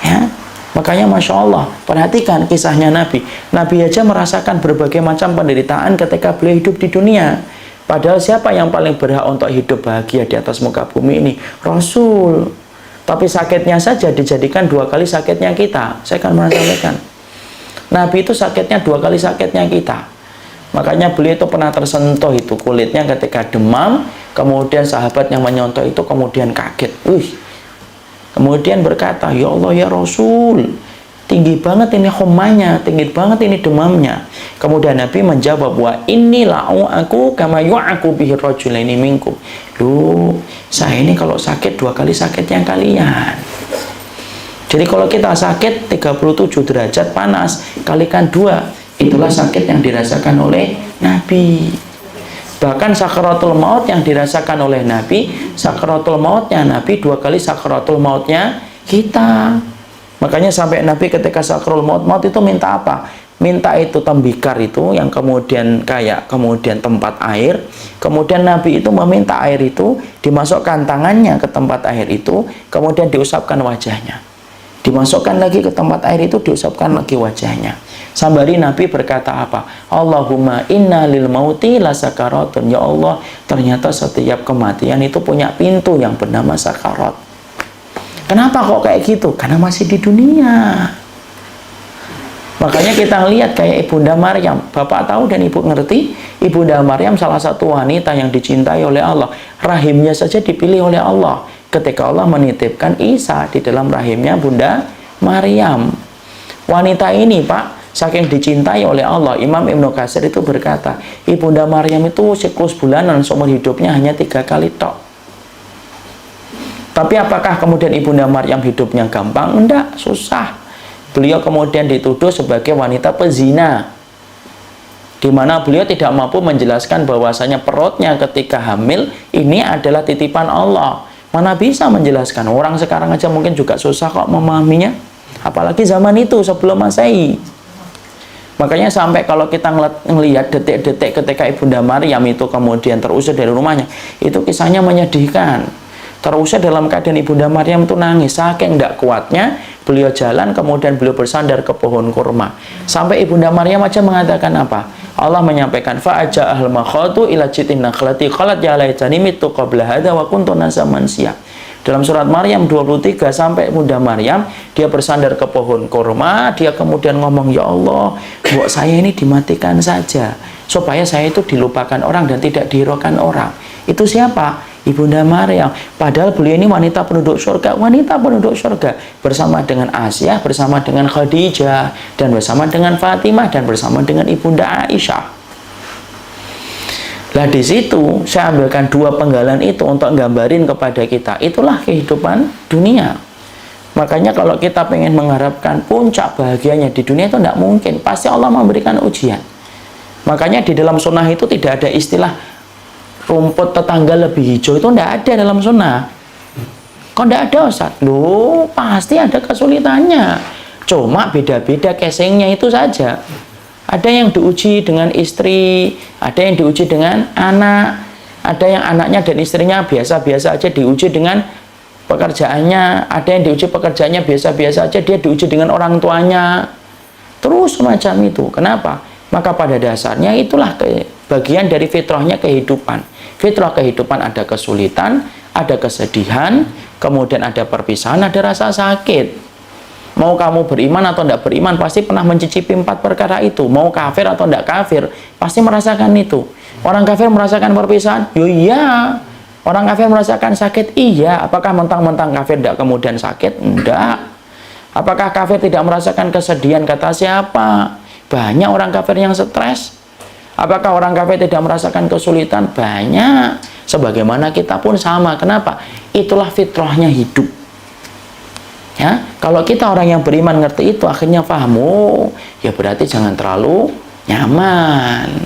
Ya, makanya Masya Allah, perhatikan kisahnya Nabi. Nabi aja merasakan berbagai macam penderitaan ketika beliau hidup di dunia. Padahal siapa yang paling berhak untuk hidup bahagia di atas muka bumi ini? Rasul. Tapi sakitnya saja dijadikan 2 kali sakitnya kita. Saya akan menyampaikan. Nabi itu sakitnya 2 kali sakitnya kita. Makanya beliau itu pernah tersentuh itu kulitnya ketika demam. Kemudian sahabat yang menyontoh itu kemudian kaget. Kemudian berkata, ya Allah ya Rasul, tinggi banget ini humanya, tinggi banget ini demamnya. Kemudian Nabi menjawab, wa inni la'u'aku kama yu'aku bihi rajulaini minkum. Loh, saya ini kalau sakit 2 kali sakitnya kalian. Jadi kalau kita sakit 37 derajat panas, kalikan 2, itulah sakit yang dirasakan oleh Nabi. Bahkan sakaratul maut yang dirasakan oleh Nabi, sakaratul mautnya Nabi 2 kali sakaratul mautnya kita. Makanya sampai Nabi ketika sakaratul maut itu minta apa? Minta itu tembikar itu yang kemudian kemudian tempat air. Kemudian Nabi itu meminta air itu dimasukkan tangannya ke tempat air itu, kemudian diusapkan wajahnya. Dimasukkan lagi ke tempat air itu, diusapkan lagi wajahnya. Sambari Nabi berkata apa? Allahumma inna lil mauti la sakaratun. Ya Allah, ternyata setiap kematian itu punya pintu yang bernama sakarat. Kenapa kok kayak gitu? Karena masih di dunia. Makanya kita lihat kayak Ibunda Maryam. Bapak tahu dan Ibu ngerti, Ibunda Maryam salah satu wanita yang dicintai oleh Allah. Rahimnya saja dipilih oleh Allah ketika Allah menitipkan Isa di dalam rahimnya Bunda Maryam. Wanita ini, Pak, saking dicintai oleh Allah, Imam Ibnu Katsir itu berkata, Ibunda Maryam itu siklus bulanan seumur hidupnya hanya 3 kali tok. Tapi apakah kemudian Ibunda Maryam hidupnya gampang? Enggak, susah. Beliau kemudian dituduh sebagai wanita pezina, di mana beliau tidak mampu menjelaskan bahwasanya perutnya ketika hamil ini adalah titipan Allah. Mana bisa menjelaskan? Orang sekarang aja mungkin juga susah kok memahaminya, apalagi zaman itu sebelum Masehi. Makanya sampai kalau kita ngelihat detik-detik ketika Ibunda Maryam itu kemudian terusir dari rumahnya, itu kisahnya menyedihkan. Terusir dalam keadaan Ibunda Maryam itu nangis, saking tidak kuatnya beliau jalan, kemudian beliau bersandar ke pohon kurma. Sampai Ibunda Maryam aja mengatakan apa? Allah menyampaikan, fa'aja ahl makhatu ila jitin nakhlati qalat ya laitani mitu qabla hadza wa kuntu nasaman siya. Dalam surat Maryam 23 sampai Ibunda Maryam dia bersandar ke pohon kurma, dia kemudian ngomong, ya Allah, buat saya ini dimatikan saja supaya saya itu dilupakan orang dan tidak dihiraukan orang. Itu siapa? Ibunda Maryam. Padahal beliau ini wanita penduduk surga, bersama dengan Asyah, bersama dengan Khadijah, dan bersama dengan Fatimah, dan bersama dengan Ibunda Aisyah. Nah, di situ saya ambilkan 2 penggalan itu untuk nggambarin kepada kita, itulah kehidupan dunia. Makanya kalau kita pengen mengharapkan puncak bahagianya di dunia itu tidak mungkin, pasti Allah memberikan ujian. Makanya di dalam sunnah itu tidak ada istilah rumput tetangga lebih hijau, itu tidak ada dalam sunnah. Kok tidak ada, Ustaz? Loh, pasti ada kesulitannya. Cuma beda-beda casingnya itu saja. Ada yang diuji dengan istri, ada yang diuji dengan anak, ada yang anaknya dan istrinya biasa-biasa aja diuji dengan pekerjaannya, ada yang diuji pekerjaannya biasa-biasa aja, dia diuji dengan orang tuanya. Terus semacam itu. Kenapa? Maka pada dasarnya itulah bagian dari fitrahnya kehidupan. Fitrah kehidupan ada kesulitan, ada kesedihan, kemudian ada perpisahan, ada rasa sakit. Mau kamu beriman atau tidak beriman, pasti pernah mencicipi 4 perkara itu. Mau kafir atau tidak kafir, pasti merasakan itu. Orang kafir merasakan perpisahan? Yo iya. Orang kafir merasakan sakit? Iya. Apakah mentang-mentang kafir tidak kemudian sakit? Enggak. Apakah kafir tidak merasakan kesedihan? Kata siapa? Banyak orang kafir yang stres. Apakah orang kafir tidak merasakan kesulitan? Banyak. Sebagaimana kita pun sama. Kenapa? Itulah fitrahnya hidup. Ya, kalau kita orang yang beriman ngerti itu, akhirnya paham, oh, ya berarti jangan terlalu nyaman.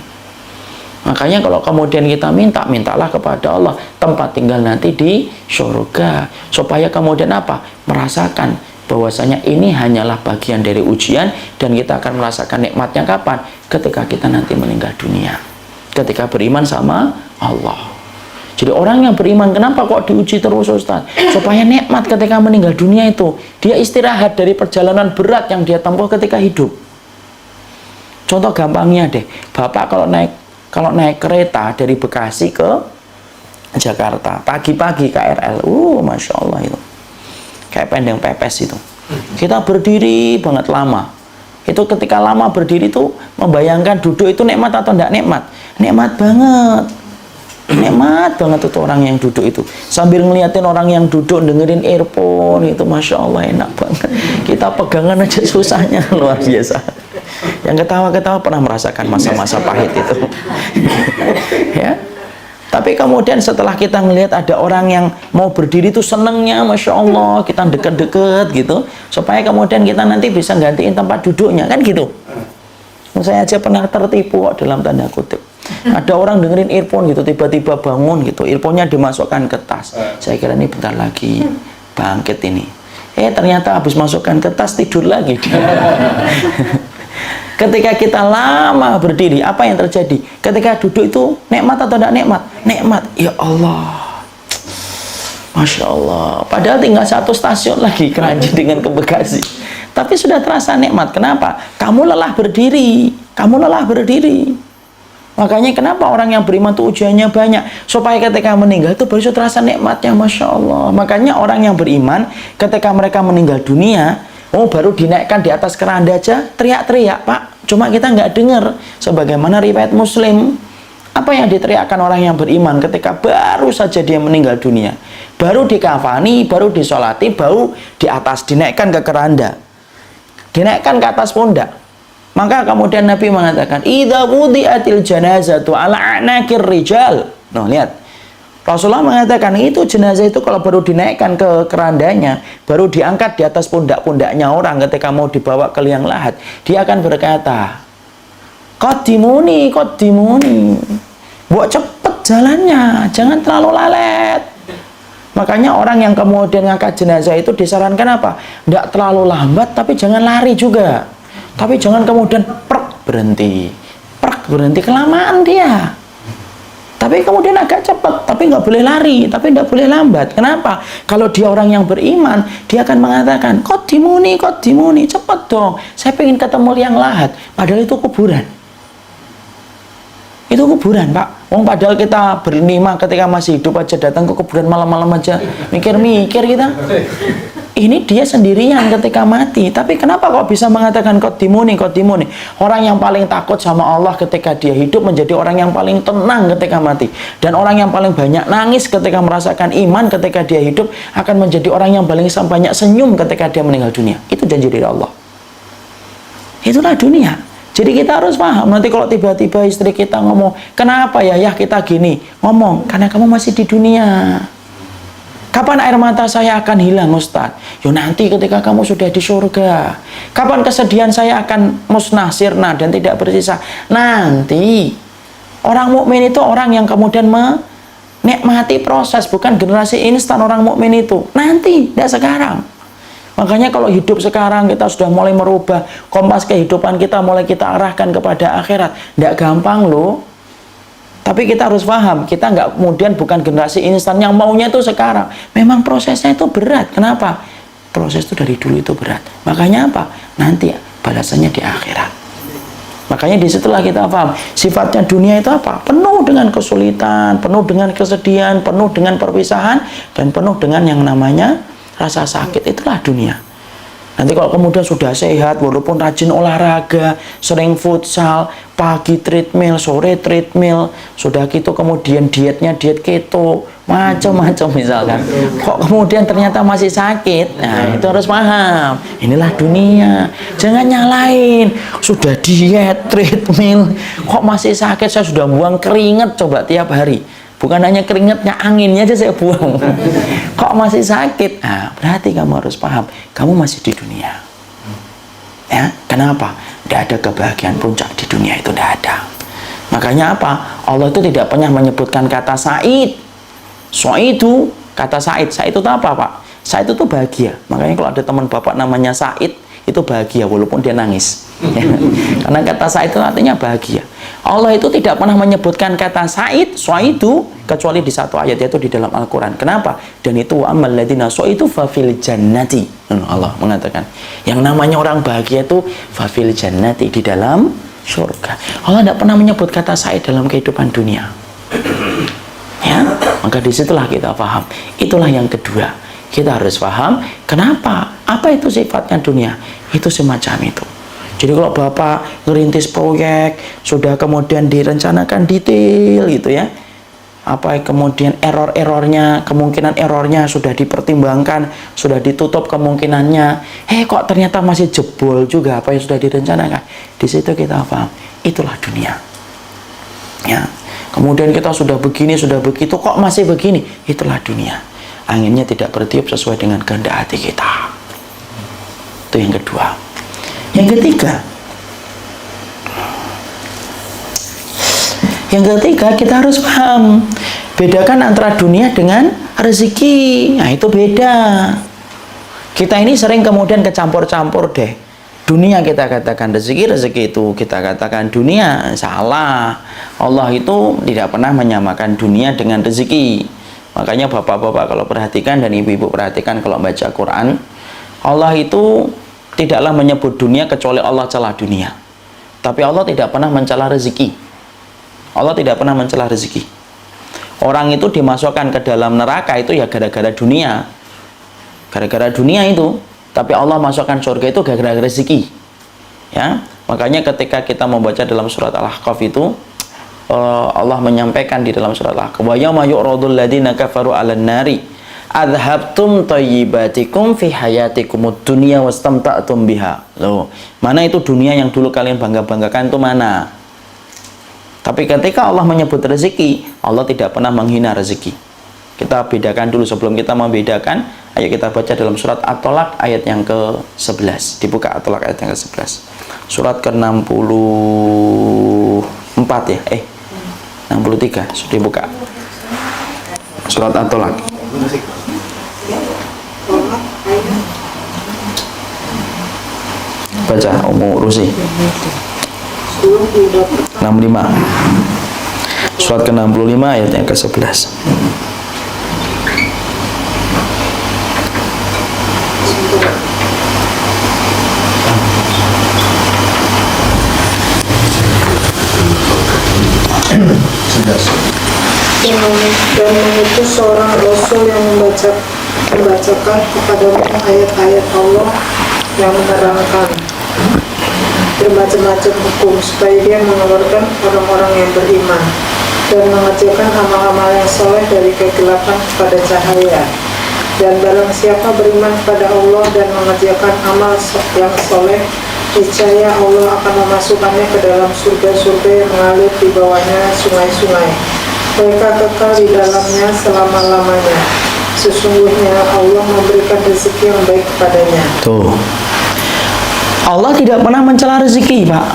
Makanya kalau kemudian kita mintalah kepada Allah tempat tinggal nanti di surga, supaya kemudian apa? Merasakan bahwasanya ini hanyalah bagian dari ujian, dan kita akan merasakan nikmatnya kapan? Ketika kita nanti meninggal dunia, ketika beriman sama Allah. Jadi orang yang beriman, kenapa kok diuji terus Ustaz? Supaya nikmat ketika meninggal dunia itu, dia istirahat dari perjalanan berat yang dia tempuh ketika hidup. Contoh gampangnya deh, Bapak kalau naik kereta dari Bekasi ke Jakarta, pagi-pagi KRL, Masya Allah itu. Kayak pendeng pepes itu. Kita berdiri banget lama. Itu ketika lama berdiri itu, membayangkan duduk itu nikmat atau enggak nikmat? Nikmat banget. Nikmat banget itu orang yang duduk itu, sambil ngeliatin orang yang duduk dengerin earphone itu, Masya Allah enak banget. Kita pegangan aja susahnya luar biasa. Yang ketawa-ketawa pernah merasakan masa-masa pahit itu. Ya. Tapi kemudian setelah kita ngelihat ada orang yang mau berdiri itu senengnya, Masya Allah, kita deket-deket gitu, supaya kemudian kita nanti bisa gantiin tempat duduknya, kan gitu. Saya aja pernah tertipu kok, dalam tanda kutip. Ada orang dengerin earphone gitu, tiba-tiba bangun gitu, earphone-nya dimasukkan ke tas. Saya kira ini bentar lagi bangkit ini. Ternyata habis masukkan ke tas tidur lagi. Ketika kita lama berdiri, apa yang terjadi? Ketika duduk itu nikmat atau tidak nikmat? Nikmat. Ya Allah, Masya Allah. Padahal tinggal 1 stasiun lagi Keranji dengan ke Bekasi, tapi sudah terasa nikmat. Kenapa? Kamu lelah berdiri. Kamu lelah berdiri. Makanya kenapa orang yang beriman itu ujiannya banyak, supaya ketika meninggal itu baru terasa nikmatnya, Masya Allah. Makanya orang yang beriman ketika mereka meninggal dunia, baru dinaikkan di atas keranda aja teriak-teriak, Pak. Cuma kita nggak dengar. Sebagaimana riwayat Muslim, apa yang diteriakkan orang yang beriman ketika baru saja dia meninggal dunia, baru dikafani, baru disolati, baru di atas dinaikkan ke keranda, dinaikkan ke atas pundak. Maka kemudian Nabi mengatakan, idza wudi'atil janazatu ala anakir rijal. Nah, lihat. Rasulullah mengatakan itu jenazah itu kalau baru dinaikkan ke kerandanya, baru diangkat di atas pundak-pundaknya orang ketika mau dibawa ke liang lahat, dia akan berkata, qaddimuni, qaddimuni. Buat cepet jalannya, jangan terlalu lalet. Makanya orang yang kemudian ngangkat jenazah itu disarankan apa? Tidak terlalu lambat, tapi jangan lari juga. Tapi jangan kemudian berhenti, kelamaan dia. Tapi kemudian agak cepat, tapi nggak boleh lari, tapi nggak boleh lambat. Kenapa? Kalau dia orang yang beriman, dia akan mengatakan, qaddimuni, cepet dong. Saya pengen ketemu liang lahat. Padahal itu kuburan. Itu kuburan, Pak. Padahal kita berlima ketika masih hidup aja datang ke kuburan malam-malam aja, mikir-mikir kita. Ini dia sendirian ketika mati. Tapi kenapa kok bisa mengatakan qaddimuni? Orang yang paling takut sama Allah ketika dia hidup menjadi orang yang paling tenang ketika mati. Dan orang yang paling banyak nangis ketika merasakan iman ketika dia hidup akan menjadi orang yang paling banyak senyum ketika dia meninggal dunia. Itu janji dari Allah. Itulah dunia. Jadi kita harus paham. Nanti kalau tiba-tiba istri kita ngomong, kenapa ya kita gini? Ngomong, karena kamu masih di dunia. Kapan air mata saya akan hilang, Ustaz? Yo nanti ketika kamu sudah di surga. Kapan kesedihan saya akan musnah, sirna, dan tidak bersisa? Nanti. Orang mukmin itu orang yang kemudian menikmati proses, bukan generasi instan orang mukmin itu. Nanti, tidak sekarang. Makanya kalau hidup sekarang kita sudah mulai merubah kompas kehidupan kita, mulai kita arahkan kepada akhirat. Tidak gampang loh. Tapi kita harus paham, kita nggak kemudian bukan generasi instan yang maunya itu sekarang. Memang prosesnya itu berat. Kenapa? Proses itu dari dulu itu berat. Makanya apa? Nanti balasannya di akhirat. Makanya disitulah kita paham sifatnya dunia itu apa? Penuh dengan kesulitan, penuh dengan kesedihan, penuh dengan perpisahan, dan penuh dengan yang namanya rasa sakit. Itulah dunia. Nanti kalau kemudian sudah sehat, walaupun rajin olahraga, sering futsal, pagi treadmill, sore treadmill, sudah gitu kemudian dietnya diet keto, macam-macam misalkan, kok kemudian ternyata masih sakit, nah itu harus paham, inilah dunia. Jangan nyalain, sudah diet, treadmill, kok masih sakit, saya sudah buang keringat coba tiap hari. Bukan hanya keringatnya, anginnya aja saya buang. Kok masih sakit? Nah, berarti kamu harus paham, kamu masih di dunia. Ya, kenapa? Tidak ada kebahagiaan puncak di dunia itu, tidak ada. Makanya apa? Allah itu tidak pernah menyebutkan kata Sa'id. Itu kata Sa'id. Sa'id itu apa, Pak? Sa'id itu bahagia. Makanya kalau ada teman Bapak namanya Sa'id, itu bahagia walaupun dia nangis. Karena kata Sa'id itu artinya bahagia. Allah itu tidak pernah menyebutkan kata Sa'id, itu kecuali di satu ayat, yaitu di dalam Al-Quran. Kenapa? Dan itu wa ammal ladina itu fafil jannati. Allah mengatakan yang namanya orang bahagia itu fafil jannati, di dalam surga. Allah tidak pernah menyebut kata Sa'id dalam kehidupan dunia. Ya, maka disitulah kita paham. Itulah yang kedua. Kita harus paham kenapa, apa itu sifatnya dunia. Itu semacam itu. Jadi kalau Bapak ngerintis proyek, sudah kemudian direncanakan detail gitu ya, apa kemudian error-errornya, kemungkinan errornya sudah dipertimbangkan, sudah ditutup kemungkinannya, kok ternyata masih jebol juga apa yang sudah direncanakan. Di situ kita paham, itulah dunia. Ya, kemudian kita sudah begini, sudah begitu, kok masih begini, itulah dunia. Anginnya tidak bertiup sesuai dengan kehendak hati kita. Itu yang kedua. Yang ketiga kita harus paham, bedakan antara dunia dengan rezeki. Nah itu beda. Kita ini sering kemudian kecampur-campur deh. Dunia kita katakan rezeki, rezeki itu kita katakan dunia. Salah. Allah itu tidak pernah menyamakan dunia dengan rezeki. Makanya bapak-bapak kalau perhatikan dan ibu-ibu perhatikan kalau baca Quran, Allah itu tidaklah menyebut dunia kecuali Allah celah dunia. Tapi Allah tidak pernah mencela rezeki. Allah tidak pernah mencela rezeki. Orang itu dimasukkan ke dalam neraka itu ya gara-gara dunia. Gara-gara dunia itu. Tapi Allah masukkan surga itu gara-gara rezeki. Ya, makanya ketika kita membaca dalam surat Al-Ahqaf itu, Allah menyampaikan di dalam surat Al-Ahqaf, wa yawma yu'radul ladzina kafaru 'alan nari adhabtum thayyibatikum fi hayatikumud dunya wastamta'tum biha. Loh, mana itu dunia yang dulu kalian bangga-banggakan itu mana? Tapi ketika Allah menyebut rezeki, Allah tidak pernah menghina rezeki. Kita bedakan dulu sebelum kita membedakan. Ayo kita baca dalam surat At-Tolak ayat yang ke-11. Dibuka At-Tolak ayat yang ke-11. Surat ke-64 ya. 63 sudah dibuka. Surat At-Tolak. Baca Ummu Rusi 65. Surat ke-65 ayat yang ke-11. Dan mengutus seorang Rasul yang membacakan kepadamu ayat-ayat Allah yang menerangkan bermacam-macam hukum supaya dia mengeluarkan orang-orang yang beriman dan mengerjakan amal-amal yang soleh dari kegelapan kepada cahaya. Dan barang siapa beriman kepada Allah dan mengerjakan amal yang soleh, niscaya Allah akan memasukkannya ke dalam surga-surga yang mengalir di bawahnya sungai-sungai. Mereka kekal di dalamnya selama-lamanya. Sesungguhnya Allah memberikan rezeki yang baik kepadanya. Tuh, Allah tidak pernah mencela rezeki, Pak.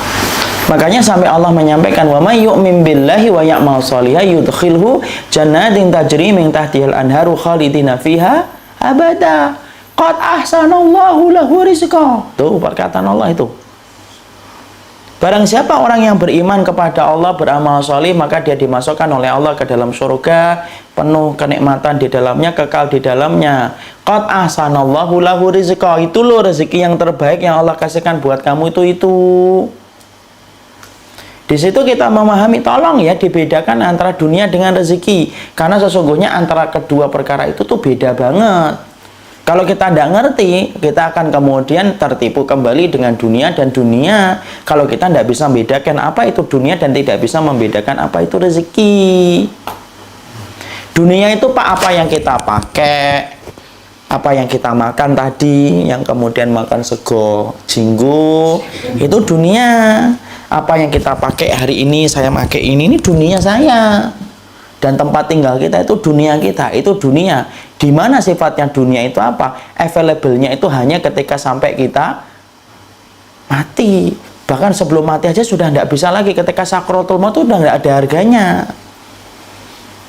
Makanya sampai Allah menyampaikan, wa may yu'min billahi wa ya'mal shalihan yudkhilhu jannatin tajri min tahtihal anharu khalidina fiha abada. Qad ahsanallahu lahu rizqa. Tuh perkataan Allah itu. Barang siapa orang yang beriman kepada Allah, beramal soleh, maka dia dimasukkan oleh Allah ke dalam surga, penuh kenikmatan di dalamnya, kekal di dalamnya. Qad ahsanallahu lahu rizqa. Itu loh rezeki yang terbaik yang Allah kasihkan buat kamu itu. Di situ kita memahami, tolong ya dibedakan antara dunia dengan rezeki. Karena sesungguhnya antara kedua perkara itu tuh beda banget. Kalau kita tidak ngerti, kita akan kemudian tertipu kembali dengan dunia dan dunia. Kalau kita tidak bisa membedakan apa itu dunia dan tidak bisa membedakan apa itu rezeki. Dunia itu Pak, apa yang kita pakai, apa yang kita makan tadi, yang kemudian makan sego jinggo, itu dunia. Apa yang kita pakai hari ini, saya pakai ini dunia saya. Dan tempat tinggal kita itu dunia kita, itu dunia. Di mana sifatnya dunia itu apa? Available-nya itu hanya ketika sampai kita mati. Bahkan sebelum mati aja sudah tidak bisa lagi. Ketika sakratul maut itu sudah tidak ada harganya.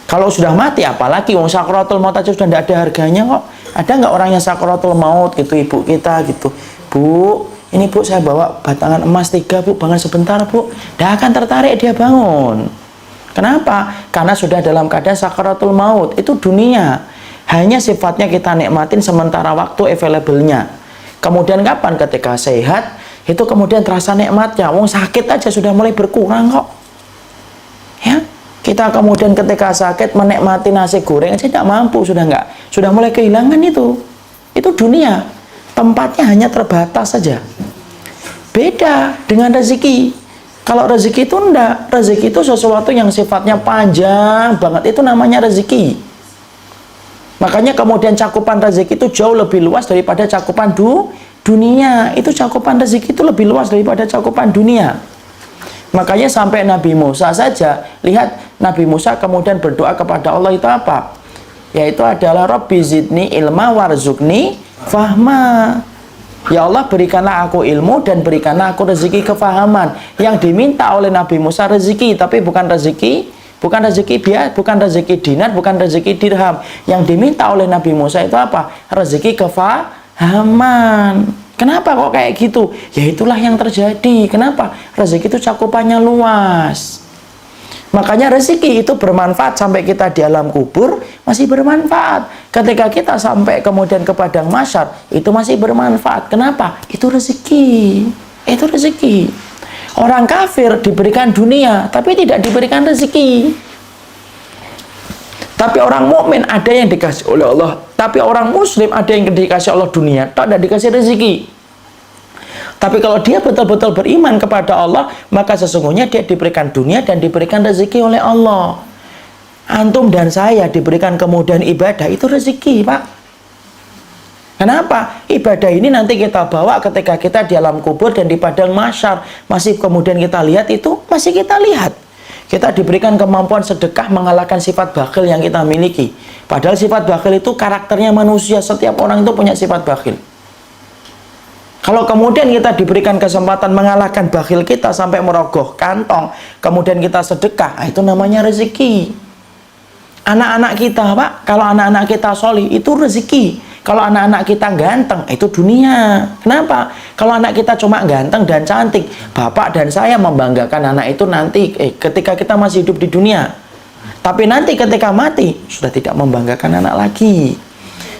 Kalau sudah mati apalagi, wong sakratul maut aja sudah tidak ada harganya kok. Ada nggak orang yang sakratul maut gitu, ibu kita gitu, Bu, ini Bu saya bawa batangan emas 3 Bu, bangun sebentar Bu. Tidak akan tertarik dia bangun. Kenapa? Karena sudah dalam keadaan sakratul maut. Itu dunia. Hanya sifatnya kita nikmatin sementara waktu available-nya. Kemudian kapan? Ketika sehat, itu kemudian terasa nikmatnya. Wong sakit aja sudah mulai berkurang kok. Ya, kita kemudian ketika sakit menikmati nasi goreng aja tidak mampu, sudah mulai kehilangan itu. Itu dunia. Tempatnya hanya terbatas saja. Beda dengan rezeki. Kalau rezeki itu enggak. Rezeki itu sesuatu yang sifatnya panjang banget. Itu namanya rezeki. Makanya kemudian cakupan rezeki itu jauh lebih luas daripada cakupan dunia. Itu cakupan rezeki itu lebih luas daripada cakupan dunia. Makanya sampai Nabi Musa saja, lihat Nabi Musa kemudian berdoa kepada Allah itu apa? Yaitu adalah Rabbi zidni ilma warzuqni fahma. Ya Allah, berikanlah aku ilmu dan berikanlah aku rezeki kefahaman. Yang diminta oleh Nabi Musa rezeki, tapi bukan rezeki biasa, bukan rezeki dinar, bukan rezeki dirham. Yang diminta oleh Nabi Musa itu apa? Rezeki kefahaman. Kenapa kok kayak gitu? Ya itulah yang terjadi. Kenapa? Rezeki itu cakupannya luas. Makanya rezeki itu bermanfaat sampai kita di alam kubur, masih bermanfaat. Ketika kita sampai kemudian ke padang mahsyar, itu masih bermanfaat. Kenapa? Itu rezeki. Itu rezeki. Orang kafir diberikan dunia, tapi tidak diberikan rezeki. Tapi orang mukmin ada yang dikasih oleh Allah. Tapi orang muslim ada yang dikasih Allah dunia, tak ada dikasih rezeki. Tapi kalau dia betul-betul beriman kepada Allah, maka sesungguhnya dia diberikan dunia dan diberikan rezeki oleh Allah. Antum dan saya diberikan kemudahan ibadah, itu rezeki, Pak. Kenapa? Ibadah ini nanti kita bawa ketika kita di alam kubur dan di padang mahsyar. Masih kemudian kita lihat itu, masih kita lihat. Kita diberikan kemampuan sedekah mengalahkan sifat bakhil yang kita miliki. Padahal sifat bakhil itu karakternya manusia. Setiap orang itu punya sifat bakhil. Kalau kemudian kita diberikan kesempatan mengalahkan bakhil kita sampai merogoh kantong, kemudian kita sedekah, itu namanya rezeki. Anak-anak kita, Pak, kalau anak-anak kita solih, itu rezeki. Kalau anak-anak kita ganteng, itu dunia. Kenapa? Kalau anak kita cuma ganteng dan cantik, bapak dan saya membanggakan anak itu nanti ketika kita masih hidup di dunia. Tapi nanti ketika mati, sudah tidak membanggakan anak lagi.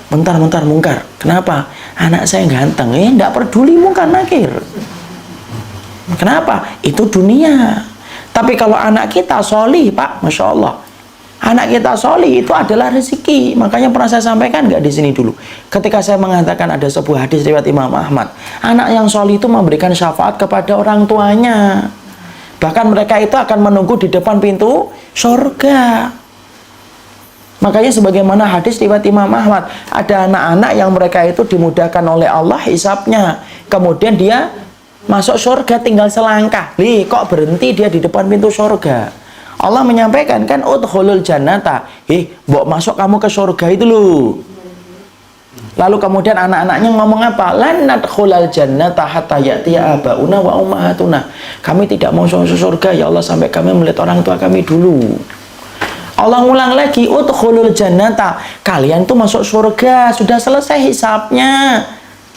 Bentar, mungkar. Kenapa? Anak saya ganteng. Tidak peduli mungkar nakir. Kenapa? Itu dunia. Tapi kalau anak kita solih, Pak, Masya Allah. Anak kita solih itu adalah rezeki. Makanya pernah saya sampaikan nggak di sini dulu. Ketika saya mengatakan ada sebuah hadis riwayat Imam Ahmad. Anak yang solih itu memberikan syafaat kepada orang tuanya. Bahkan mereka itu akan menunggu di depan pintu surga. Makanya sebagaimana hadis riwayat Imam Ahmad, ada anak-anak yang mereka itu dimudahkan oleh Allah hisabnya. Kemudian dia masuk surga tinggal selangkah. Kok berhenti dia di depan pintu surga? Allah menyampaikan kan, udkhulul jannata. Mbok masuk kamu ke surga itu loh. Lalu kemudian anak-anaknya ngomong apa? Lan nadkhulal jannata hatta ya'tiya abauna wa ummahatuna. Kami tidak mau masuk surga ya Allah sampai kami melihat orang tua kami dulu. Allah ngulang lagi, udkhulul jannata. Kalian tuh masuk surga, sudah selesai hisabnya.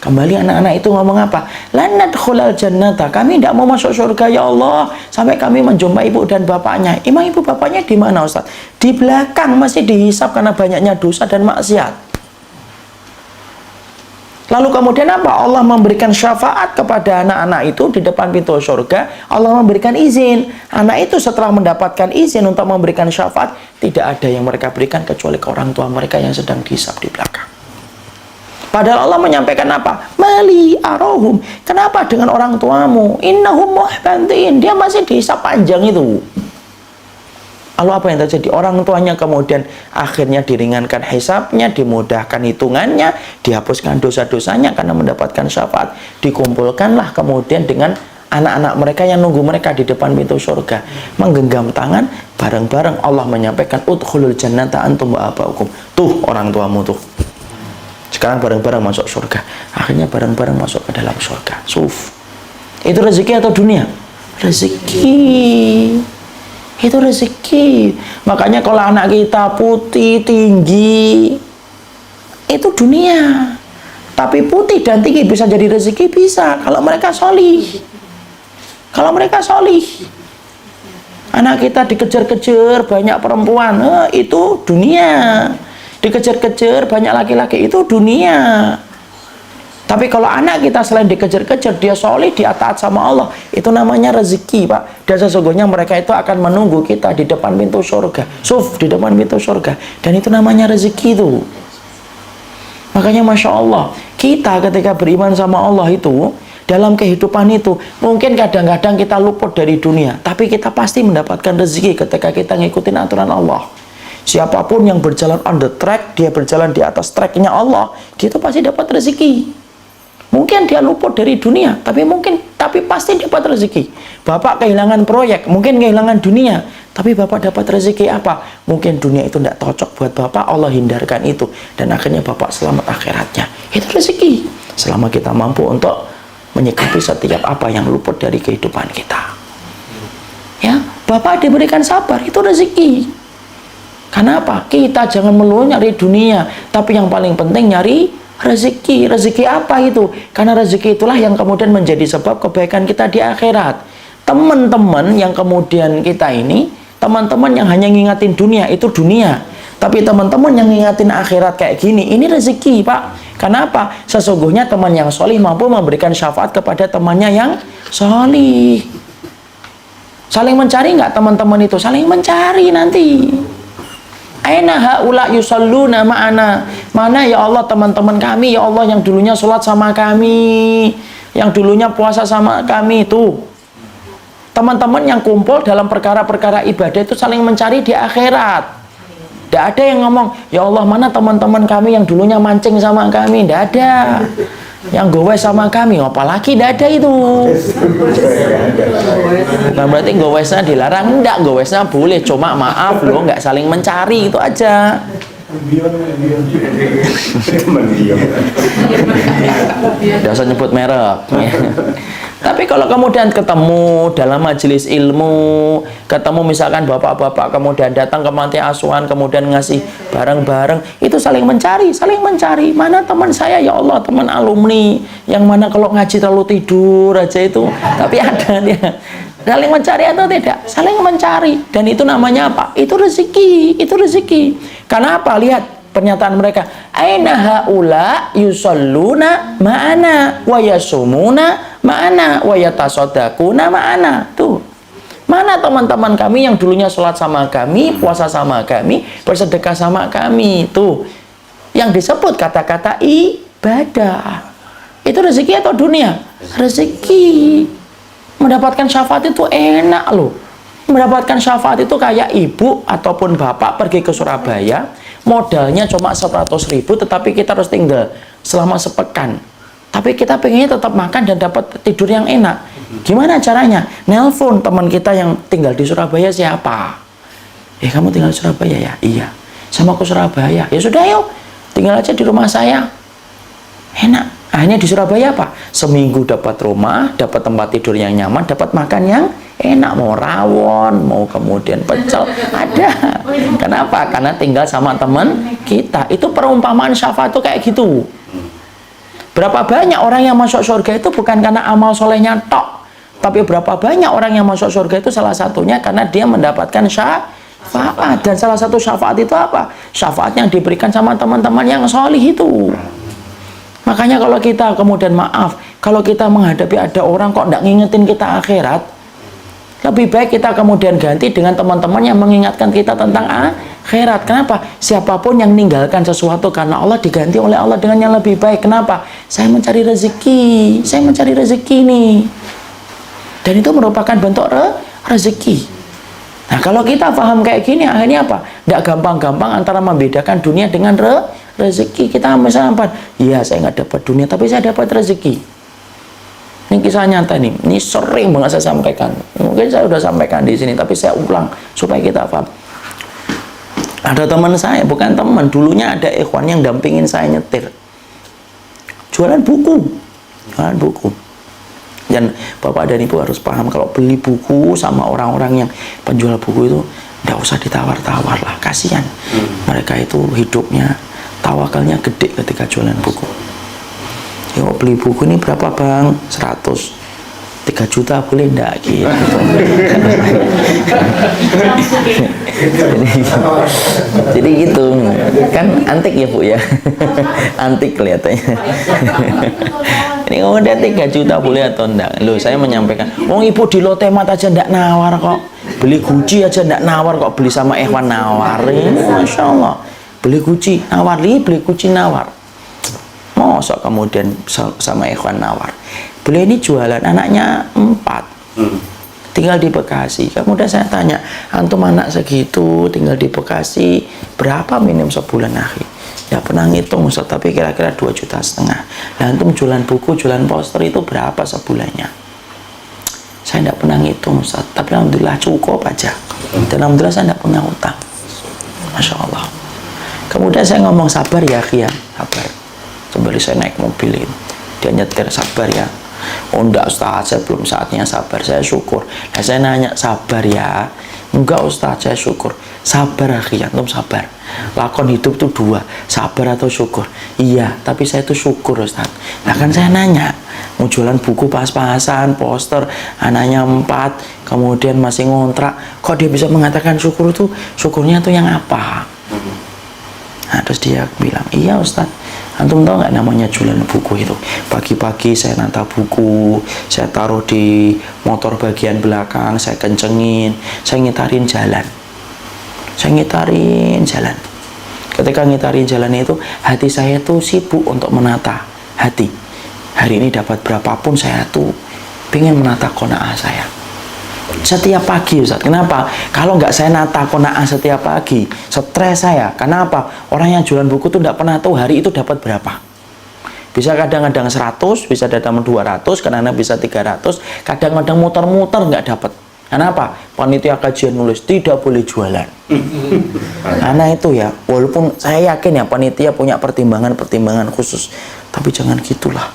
Kembali anak-anak itu ngomong apa? Lan nadkhulal jannata. Kami tidak mau masuk surga ya Allah sampai kami menjumpai ibu dan bapaknya. Emang ibu bapaknya di mana, Ustaz? Di belakang, masih dihisab karena banyaknya dosa dan maksiat. Lalu kemudian apa? Allah memberikan syafaat kepada anak-anak itu di depan pintu surga. Allah memberikan izin. Anak itu setelah mendapatkan izin untuk memberikan syafaat, tidak ada yang mereka berikan kecuali ke orang tua mereka yang sedang dihisab di belakang. Padahal Allah menyampaikan apa? Mali arohum. Kenapa dengan orang tuamu? Innahum muhbantin. Dia masih dihisab panjang itu. Lalu apa yang terjadi? Orang tuanya kemudian akhirnya diringankan hisabnya, dimudahkan hitungannya, dihapuskan dosa-dosanya karena mendapatkan syafaat. Dikumpulkanlah kemudian dengan anak-anak mereka yang nunggu mereka di depan pintu surga. Menggenggam tangan, bareng-bareng Allah menyampaikan, udkhulul jannata antum wa abaukum. Tuh orang tuamu tuh. Sekarang bareng-bareng masuk surga. Akhirnya bareng-bareng masuk ke dalam surga. Suf. Itu rezeki atau dunia? Rezeki. Itu rezeki. Makanya kalau anak kita putih, tinggi, itu dunia. Tapi putih dan tinggi bisa jadi rezeki, bisa. Kalau mereka solih. Kalau mereka solih. Anak kita dikejar-kejar banyak perempuan, itu dunia. Dikejar-kejar banyak laki-laki, itu dunia. Tapi kalau anak kita selain dikejar-kejar, dia soleh, dia taat sama Allah, itu namanya rezeki, Pak. Dan sesungguhnya mereka itu akan menunggu kita di depan pintu surga. Suf, di depan pintu surga. Dan itu namanya rezeki itu. Makanya Masya Allah, kita ketika beriman sama Allah itu, dalam kehidupan itu, mungkin kadang-kadang kita luput dari dunia, tapi kita pasti mendapatkan rezeki ketika kita ngikutin aturan Allah. Siapapun yang berjalan on the track, dia berjalan di atas tracknya Allah, dia itu pasti dapat rezeki. Mungkin dia luput dari dunia, tapi pasti dapat rezeki. Bapak kehilangan proyek, mungkin kehilangan dunia, tapi Bapak dapat rezeki apa? Mungkin dunia itu tidak cocok buat Bapak, Allah hindarkan itu, dan akhirnya Bapak selamat akhiratnya. Itu rezeki. Selama kita mampu untuk menyikapi setiap apa yang luput dari kehidupan kita. Ya, Bapak diberikan sabar, itu rezeki. Kenapa? Kita jangan melulu nyari dunia, tapi yang paling penting nyari rezeki. Rezeki apa itu? Karena rezeki itulah yang kemudian menjadi sebab kebaikan kita di akhirat. Teman-teman yang kemudian kita ini, teman-teman yang hanya ngingatin dunia, itu dunia. Tapi teman-teman yang ngingatin akhirat kayak gini, ini rezeki, Pak. Kenapa? Sesungguhnya teman yang solih mampu memberikan syafaat kepada temannya yang solih. Saling mencari nggak teman-teman itu? Saling mencari nanti. Aina haula yusalluna ma'ana. Mana ya Allah teman-teman kami, ya Allah yang dulunya sholat sama kami, yang dulunya puasa sama kami itu. Teman-teman yang kumpul dalam perkara-perkara ibadah itu saling mencari di akhirat. Tidak ada yang ngomong, ya Allah mana teman-teman kami yang dulunya mancing sama kami. Tidak ada. Yang gowes sama kami, apalagi tidak ada itu. Nah berarti gowesnya dilarang? Enggak, gowesnya boleh, cuma maaf loh, nggak saling mencari, itu aja. Tidak usah nyebut merek. Tapi kalau kemudian ketemu dalam majelis ilmu, ketemu misalkan bapak-bapak kemudian datang ke panti asuhan, kemudian ngasih bareng-bareng, itu saling mencari, saling mencari. Mana teman saya, ya Allah, teman alumni, yang mana kalau ngaji terlalu tidur aja itu. Tapi ada dia. Saling mencari atau tidak? Saling mencari. Dan itu namanya apa? Itu rezeki, itu rezeki. Karena apa? Lihat pernyataan mereka, aina haula yusalluna ma'ana wa yasumuna ma'ana wa yatasaddaquna ma'ana. Tuh. Mana teman-teman kami yang dulunya sholat sama kami, puasa sama kami, bersedekah sama kami. Tuh. Yang disebut kata-kata ibadah. Itu rezeki atau dunia? Rezeki. Mendapatkan syafaat itu enak loh. Mendapatkan syafaat itu kayak ibu ataupun bapak pergi ke Surabaya, modalnya cuma 100.000, tetapi kita harus tinggal selama sepekan. Tapi kita pengennya tetap makan dan dapat tidur yang enak. Gimana caranya? Nelpon teman kita yang tinggal di Surabaya, siapa? Kamu tinggal di Surabaya ya? Iya. Sama ke Surabaya. Ya sudah yuk, tinggal aja di rumah saya. Enak. Hanya di Surabaya apa? Seminggu dapat rumah, dapat tempat tidur yang nyaman, dapat makan yang enak, mau rawon, mau kemudian pecel, ada. Kenapa? Karena tinggal sama teman kita. Itu perumpamaan syafaat itu kayak gitu. Berapa banyak orang yang masuk surga itu bukan karena amal solehnya tok, tapi berapa banyak orang yang masuk surga itu salah satunya karena dia mendapatkan syafaat. Dan salah satu syafaat itu apa? Syafaat yang diberikan sama teman-teman yang solih itu. Makanya kalau kita kemudian maaf, kalau kita menghadapi ada orang kok nggak ngingetin kita akhirat, lebih baik kita kemudian ganti dengan teman-teman yang mengingatkan kita tentang akhirat. Kenapa? Siapapun yang meninggalkan sesuatu karena Allah diganti oleh Allah dengan yang lebih baik. Kenapa? Saya mencari rezeki, saya mencari rezeki nih. Dan itu merupakan bentuk rezeki. Nah, kalau kita paham kayak gini, akhirnya apa? Nggak gampang-gampang antara membedakan dunia dengan rezeki. Kita misalnya apa? Iya, saya nggak dapat dunia, tapi saya dapat rezeki. Ini kisah nyata nih. Ini sering banget saya sampaikan. Mungkin saya udah sampaikan di sini, tapi saya ulang supaya kita paham. Ada teman saya, bukan teman, dulunya ada ikhwan yang dampingin saya nyetir. Jualan buku. Jualan buku. Dan Bapak dan Ibu harus paham, kalau beli buku sama orang-orang yang penjual buku itu nggak usah ditawar-tawar lah, kasihan. Mereka itu hidupnya tawakalnya gede ketika jualan buku. Ya, beli buku ini berapa bang? 100. 3 juta boleh enggak gitu. Jadi gitu kan, antik ya Bu ya. Antik kelihatannya. Ini udah 3 juta boleh atau enggak? Loh, saya menyampaikan, ibu di Lotemat aja enggak nawar kok, beli Gucci aja enggak nawar kok, beli sama Ikhwan nawarin. Masya Allah, beli Gucci nawar, beli Gucci nawar. Mosok kemudian sama Ikhwan nawar. Beliau ini jualan, anaknya 4, tinggal di Bekasi. Kemudian saya tanya, antum anak segitu tinggal di Bekasi, berapa minim sebulan akhi? Ya pernah ngitung Ustaz, tapi kira-kira 2,5 juta. Nah, antum jualan buku, jualan poster itu berapa sebulannya? Saya tidak pernah ngitung Ustaz, tapi alhamdulillah cukup aja. Dan alhamdulillah saya tidak punya utang. Masya Allah. Kemudian saya ngomong, sabar ya akhi ya, sabar. Kembali saya naik mobil ini, dia nyetir, sabar ya. Oh enggak Ustaz, saya belum saatnya sabar, saya syukur. Nah, saya nanya, sabar ya? Enggak Ustaz, saya syukur. Sabar akhi, antum sabar. Lakon hidup tuh 2, sabar atau syukur. Iya, tapi saya tuh syukur Ustaz. Nah kan saya nanya, mau jualan buku pas-pasan, poster, anaknya 4, kemudian masih ngontrak, kok dia bisa mengatakan syukur tuh, syukurnya tuh yang apa? Nah terus dia bilang, iya Ustaz, antum tahu nggak namanya jualan buku itu? Pagi-pagi saya nata buku, saya taruh di motor bagian belakang, saya kencengin, saya ngitarin jalan. Saya ngitarin jalan. Ketika ngitarin jalan itu, hati saya tuh sibuk untuk menata hati. Hari ini dapat berapapun, saya tuh pengen menata qanaah saya. Setiap pagi Ustaz. Kenapa? Kalau nggak saya nata qanaah setiap pagi, stres saya. Kenapa? Orang yang jualan buku tuh nggak pernah tahu hari itu dapat berapa. Bisa kadang-kadang 100, bisa datang 200, kadang-kadang bisa 300, kadang-kadang muter-muter nggak dapat. Kenapa? Panitia kajian nulis tidak boleh jualan. Karena itu ya, walaupun saya yakin ya panitia punya pertimbangan khusus, tapi jangan gitulah.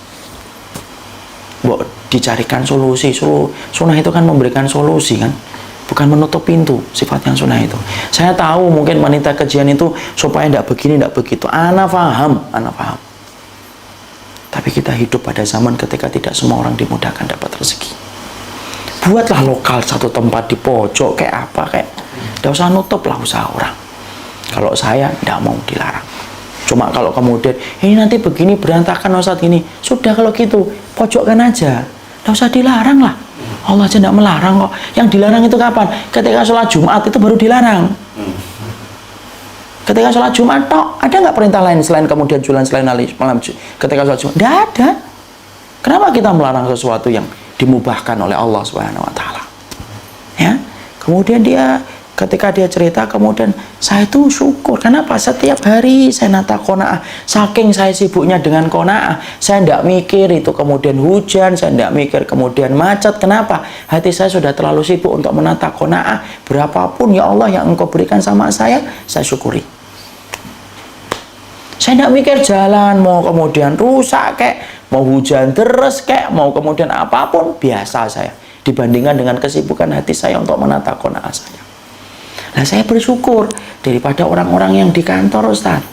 Dicarikan solusi. Sunnah itu kan memberikan solusi kan, bukan menutup pintu. Sifatnya sunnah itu, saya tahu mungkin wanita kajian itu supaya tidak begini tidak begitu, ana paham. Tapi kita hidup pada zaman ketika tidak semua orang dimudahkan dapat rezeki. Buatlah lokal satu tempat di pojok kayak apa, kayak tidak usah nutup lah usaha orang. Kalau saya tidak mau dilarang. Cuma kalau kemudian ini nanti begini berantakan Ustaz ini, sudah kalau gitu pojokkan aja, tidak usah dilarang lah. Allah aja tidak melarang kok. Yang dilarang itu kapan? Ketika sholat Jumat itu baru dilarang. Ketika sholat Jumat tok, ada nggak perintah lain selain kemudian jualan selain malam ketika sholat Jumat? Tidak ada. Kenapa kita melarang sesuatu yang dimubahkan oleh Allah Subhanahu Wa Taala? Ya, kemudian dia ketika dia cerita, kemudian saya itu syukur. Kenapa? Setiap hari saya nata qanaah. Saking saya sibuknya dengan qanaah, saya tidak mikir itu kemudian hujan, saya tidak mikir kemudian macet. Kenapa? Hati saya sudah terlalu sibuk untuk menata qanaah. Berapapun ya Allah yang Engkau berikan sama saya syukuri. Saya tidak mikir jalan mau kemudian rusak kayak, mau hujan deras kayak, mau kemudian apapun, biasa saya dibandingkan dengan kesibukan hati saya untuk menata qanaah saya. Nah, saya bersyukur daripada orang-orang yang di kantor Ustaz.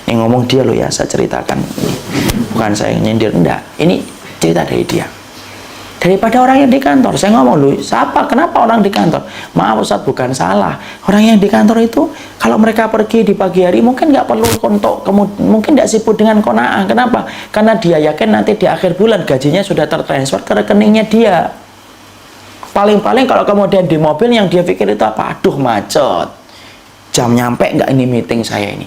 Ini ngomong dia loh ya, saya ceritakan ini. Bukan saya yang nyindir, enggak. Ini cerita dari dia. daripada orang yang di kantor. Saya ngomong loh, siapa? Kenapa orang di kantor? Maaf Ustaz, bukan salah. Orang yang di kantor itu kalau mereka pergi di pagi hari mungkin nggak perlu untuk mungkin nggak sibuk dengan qanaah. Kenapa? Karena dia yakin nanti di akhir bulan gajinya sudah tertransfer ke rekeningnya dia. Paling-paling kalau kemudian di mobil yang dia pikir itu apa? Aduh macet, jam nyampe nggak ini meeting saya ini.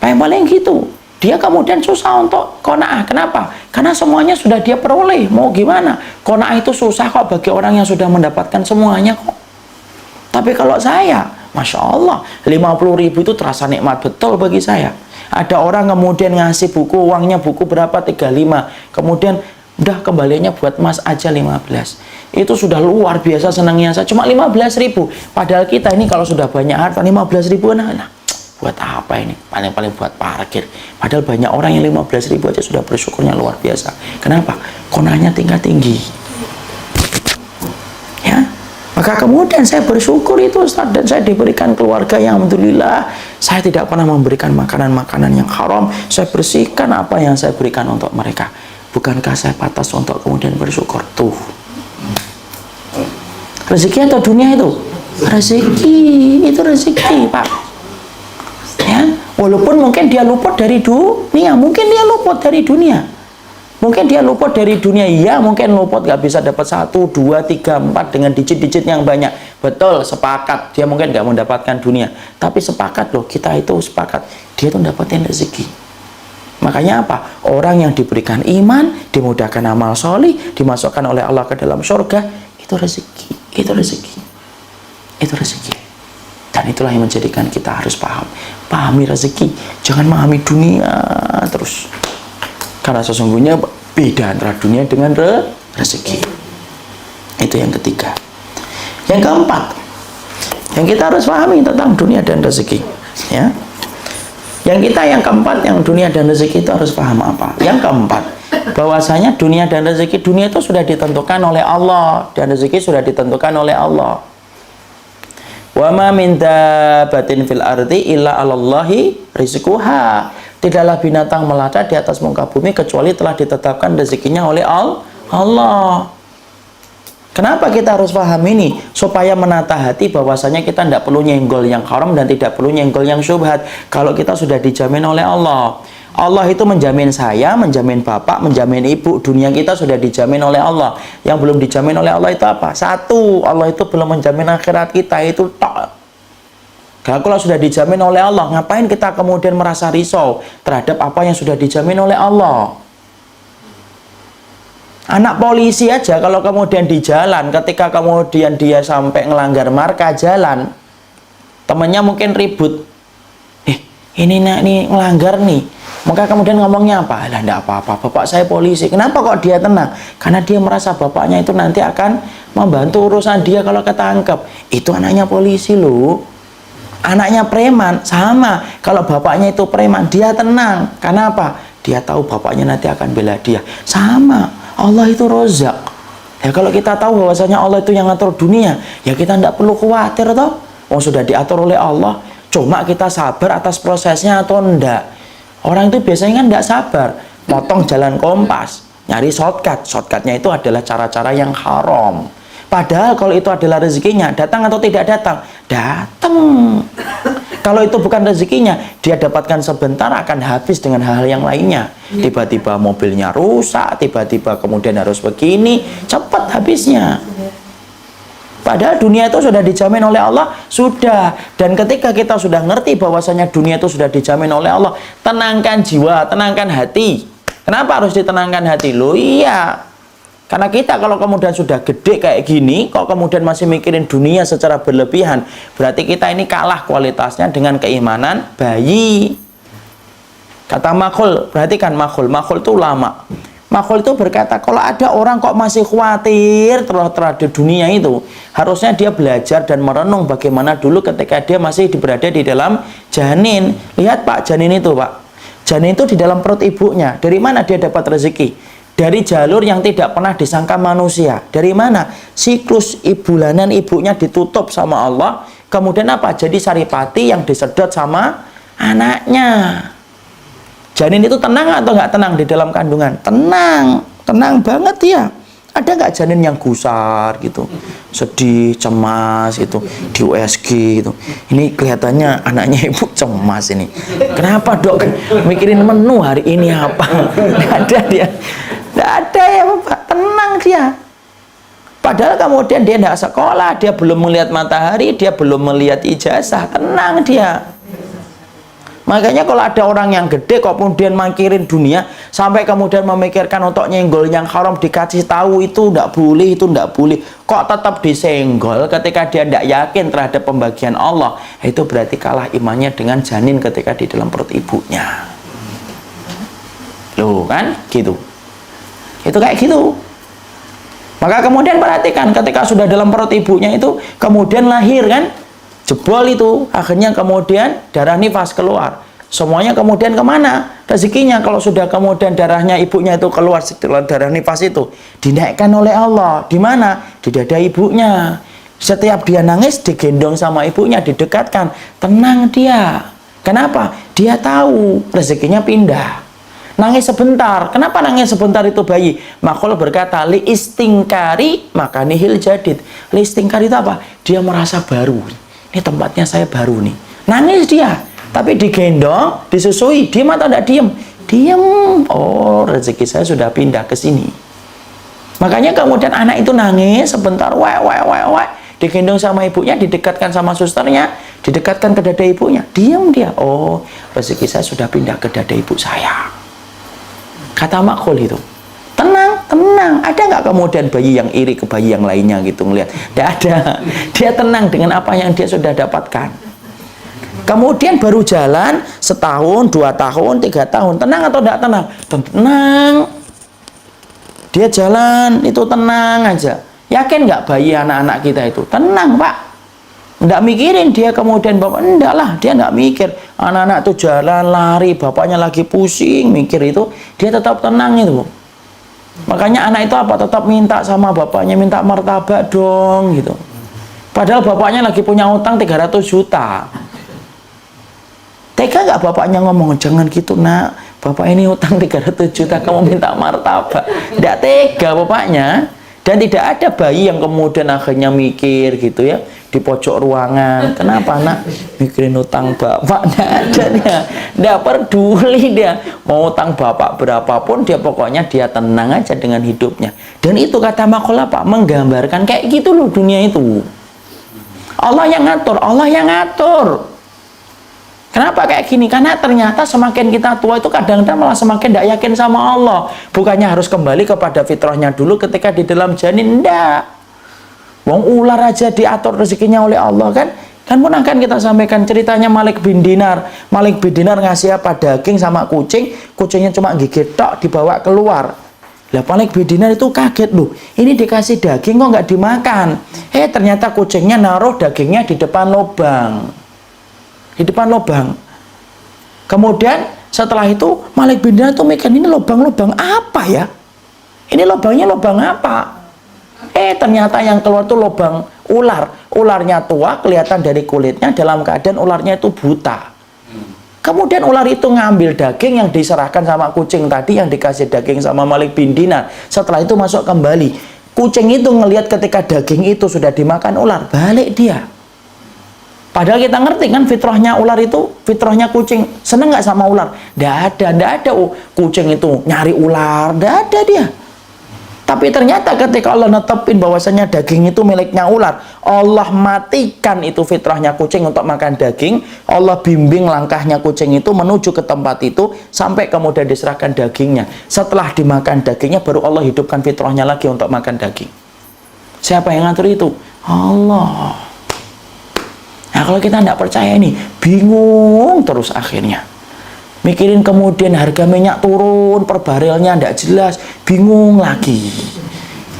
Paling-paling gitu. Dia kemudian susah untuk qanaah. Kenapa? Karena semuanya sudah dia peroleh. Mau gimana? Qanaah itu susah kok bagi orang yang sudah mendapatkan semuanya kok. Tapi kalau saya, Masya Allah, 50.000 itu terasa nikmat betul bagi saya. Ada orang kemudian ngasih buku, uangnya buku berapa? 35. Kemudian udah kembalinya buat Mas aja 15. Itu sudah luar biasa senangnya saya. Cuma 15.000. Padahal kita ini kalau sudah banyak harta 15.000 nah buat apa ini? Paling-paling buat parkir. Padahal banyak orang yang 15.000 aja sudah bersyukurnya luar biasa. Kenapa? Qanaahnya tingkat tinggi. Ya, maka kemudian saya bersyukur itu Ustaz, dan saya diberikan keluarga yang alhamdulillah saya tidak pernah memberikan makanan-makanan yang haram. Saya bersihkan apa yang saya berikan untuk mereka. Bukankah saya pantas untuk kemudian bersyukur? Tuh. Rezeki atau dunia itu? Rezeki. Itu rezeki, Pak. Ya, walaupun mungkin dia luput dari dunia, mungkin dia luput dari dunia, mungkin dia luput dari dunia, iya mungkin luput nggak bisa dapat 1, 2, 3, 4 dengan digit-digit yang banyak, betul, sepakat, dia mungkin nggak mendapatkan dunia, tapi sepakat loh, kita itu sepakat, dia tuh dapetin rezeki. Makanya apa? Orang yang diberikan iman, dimudahkan amal solih, dimasukkan oleh Allah ke dalam surga, itu rezeki, itu rezeki, itu rezeki. Dan itulah yang menjadikan kita harus pahami rezeki, jangan memahami dunia terus, karena sesungguhnya beda antara dunia dengan rezeki. Itu yang ketiga. Yang keempat, yang kita harus pahami tentang dunia dan rezeki, ya. Yang keempat, yang dunia dan rezeki itu harus paham apa? Yang keempat, bahwasanya dunia dan rezeki, dunia itu sudah ditentukan oleh Allah dan rezeki sudah ditentukan oleh Allah. Wa ma min dabbatin fil ardi illa 'alallahi rizquha. Tidaklah binatang melata di atas muka bumi kecuali telah ditetapkan rezekinya oleh Allah. Kenapa kita harus paham ini? Supaya menata hati bahwasanya kita tidak perlu nyenggol yang haram dan tidak perlu nyenggol yang syubhat. Kalau kita sudah dijamin oleh Allah. Allah itu menjamin saya, menjamin bapak, menjamin ibu. Dunia kita sudah dijamin oleh Allah. Yang belum dijamin oleh Allah itu apa? Satu, Allah itu belum menjamin akhirat kita, itu tok. Kalau sudah dijamin oleh Allah, ngapain kita kemudian merasa risau terhadap apa yang sudah dijamin oleh Allah? Anak polisi aja kalau kemudian di jalan, ketika kemudian dia sampai ngelanggar marka jalan, temennya mungkin ribut. Ini ngelanggar nih. Maka kemudian ngomongnya apa? Lah enggak apa-apa, bapak saya polisi. Kenapa kok dia tenang? Karena dia merasa bapaknya itu nanti akan membantu urusan dia kalau ketangkep. Itu anaknya polisi loh. Anaknya preman sama. Kalau bapaknya itu preman, dia tenang. Karena apa? Dia tahu bapaknya nanti akan bela dia. Sama. Allah itu Rozak. Ya kalau kita tahu bahwasanya Allah itu yang ngatur dunia, ya kita tidak perlu khawatir toh. Oh sudah diatur oleh Allah. Cuma kita sabar atas prosesnya atau enggak. Orang itu biasanya kan tidak sabar, potong jalan kompas, nyari shortcut. Shortcutnya itu adalah cara-cara yang haram. Padahal kalau itu adalah rezekinya, datang atau tidak datang? Datang. Kalau itu bukan rezekinya, dia dapatkan sebentar akan habis dengan hal-hal yang lainnya. Tiba-tiba mobilnya rusak, tiba-tiba kemudian harus begini, cepat habisnya. Padahal dunia itu sudah dijamin oleh Allah, sudah. Dan ketika kita sudah ngerti bahwasanya dunia itu sudah dijamin oleh Allah, tenangkan jiwa, tenangkan hati. Kenapa harus ditenangkan hati? Loh iya. Karena kita kalau kemudian sudah gede kayak gini, kok kemudian masih mikirin dunia secara berlebihan, berarti kita ini kalah kualitasnya dengan keimanan bayi. Kata Makhul, perhatikan Makhul itu ulama. Makhul itu berkata, kalau ada orang kok masih khawatir terhadap dunia itu, harusnya dia belajar dan merenung bagaimana dulu ketika dia masih berada di dalam janin. Lihat Pak, janin itu Pak. Janin itu di dalam perut ibunya. Dari mana dia dapat rezeki? Dari jalur yang tidak pernah disangka manusia. Dari mana? Siklus bulanan ibunya ditutup sama Allah. Kemudian apa? Jadi saripati yang disedot sama anaknya. Janin itu tenang atau nggak tenang di dalam kandungan? Tenang, tenang banget ya. Ada nggak janin yang gusar gitu, sedih, cemas itu di USG gitu. Ini kelihatannya anaknya ibu cemas ini. Kenapa dok? Mikirin menu hari ini apa? Nggak ada dia. Nggak ada ya Bapak, tenang dia. Padahal kemudian dia tidak sekolah, dia belum melihat matahari, dia belum melihat ijazah, tenang dia. Makanya kalau ada orang yang gede kok kemudian mikirin dunia sampai kemudian memikirkan untuk nyenggol yang haram, dikasih tahu itu tidak boleh, itu tidak boleh, kok tetap disenggol ketika dia tidak yakin terhadap pembagian Allah, itu berarti kalah imannya dengan janin ketika di dalam perut ibunya. Loh kan gitu, itu kayak gitu. Maka kemudian perhatikan ketika sudah dalam perut ibunya itu kemudian lahir kan, jebol itu, akhirnya kemudian darah nifas keluar. Semuanya kemudian kemana? Rezekinya kalau sudah kemudian darahnya ibunya itu keluar setelah darah nifas itu, dinaikkan oleh Allah. Di mana? Di dada ibunya. Setiap dia nangis, digendong sama ibunya, didekatkan. Tenang dia. Kenapa? Dia tahu rezekinya pindah. Nangis sebentar. Kenapa nangis sebentar itu bayi? Makhluk berkata, li istingkari maka nihil jadid. Li istingkari itu apa? Dia merasa baru. Ini tempatnya saya baru nih. Nangis dia, tapi digendong, disusui, diem atau tidak diem? Diem. Oh, rezeki saya sudah pindah ke sini. Makanya kemudian anak itu nangis sebentar, digendong sama ibunya, didekatkan sama susternya, didekatkan ke dada ibunya, diem dia. Oh, rezeki saya sudah pindah ke dada ibu saya. Kata makhluk itu. Tenang, tenang. Ada nggak kemudian bayi yang iri ke bayi yang lainnya gitu ngelihat? Tidak ada. Dia tenang dengan apa yang dia sudah dapatkan. Kemudian baru jalan setahun, 2 tahun, 3 tahun. Tenang atau tidak tenang? Tenang. Dia jalan itu tenang aja. Yakin nggak bayi anak-anak kita itu? Tenang Pak. Nggak mikirin dia kemudian bapak. Enggak lah, dia nggak mikir. Anak-anak itu jalan, lari, bapaknya lagi pusing, mikir itu. Dia tetap tenang itu. Makanya anak itu apa? Tetap minta sama bapaknya, minta martabak dong gitu. Padahal bapaknya lagi punya utang 300 juta. Tega nggak bapaknya ngomong, jangan gitu nak, bapak ini utang 300 juta, kamu minta martabak. Tidak tega bapaknya. Dan tidak ada bayi yang kemudian akhirnya mikir gitu ya, di pojok ruangan, kenapa nak mikirin utang bapak? Tidak ada dia, tidak peduli dia mau utang bapak berapapun, dia pokoknya dia tenang aja dengan hidupnya. Dan itu kata makhluk apa? Menggambarkan kayak gitu loh dunia itu. Allah yang ngatur, Allah yang ngatur. Kenapa kayak gini? Karena ternyata semakin kita tua itu kadang-kadang malah semakin tidak yakin sama Allah. Bukannya harus kembali kepada fitrahnya dulu ketika di dalam janin, enggak. Wong ular aja diatur rezekinya oleh Allah kan? Kan pernah kan kita sampaikan ceritanya Malik bin Dinar. Malik bin Dinar ngasih apa? Daging sama kucing. Kucingnya cuma gigit tok, dibawa keluar. Lah Malik bin Dinar itu kaget loh. Ini dikasih daging kok nggak dimakan? Ternyata kucingnya naruh dagingnya di depan lubang. Di depan lubang. Kemudian setelah itu Malik bin Dinar itu mikir, ini lubang-lubang apa ya? Ini lubangnya lubang apa? Ternyata yang keluar itu lubang ular. Ularnya tua, kelihatan dari kulitnya, dalam keadaan ularnya itu buta. Kemudian ular itu ngambil daging yang diserahkan sama kucing tadi, yang dikasih daging sama Malik bin Dinar. Setelah itu masuk kembali. Kucing itu ngelihat ketika daging itu sudah dimakan ular, balik dia. Padahal kita ngerti kan fitrahnya ular itu, fitrahnya kucing. Seneng nggak sama ular? Nggak ada. Kucing itu nyari ular, nggak ada dia. Tapi ternyata ketika Allah netepin bahwasanya daging itu miliknya ular, Allah matikan itu fitrahnya kucing untuk makan daging. Allah bimbing langkahnya kucing itu menuju ke tempat itu sampai kemudian diserahkan dagingnya. Setelah dimakan dagingnya baru Allah hidupkan fitrahnya lagi untuk makan daging. Siapa yang ngatur itu? Allah. Nah kalau kita tidak percaya ini, bingung terus akhirnya. Mikirin kemudian harga minyak turun, per barelnya tidak jelas, bingung lagi.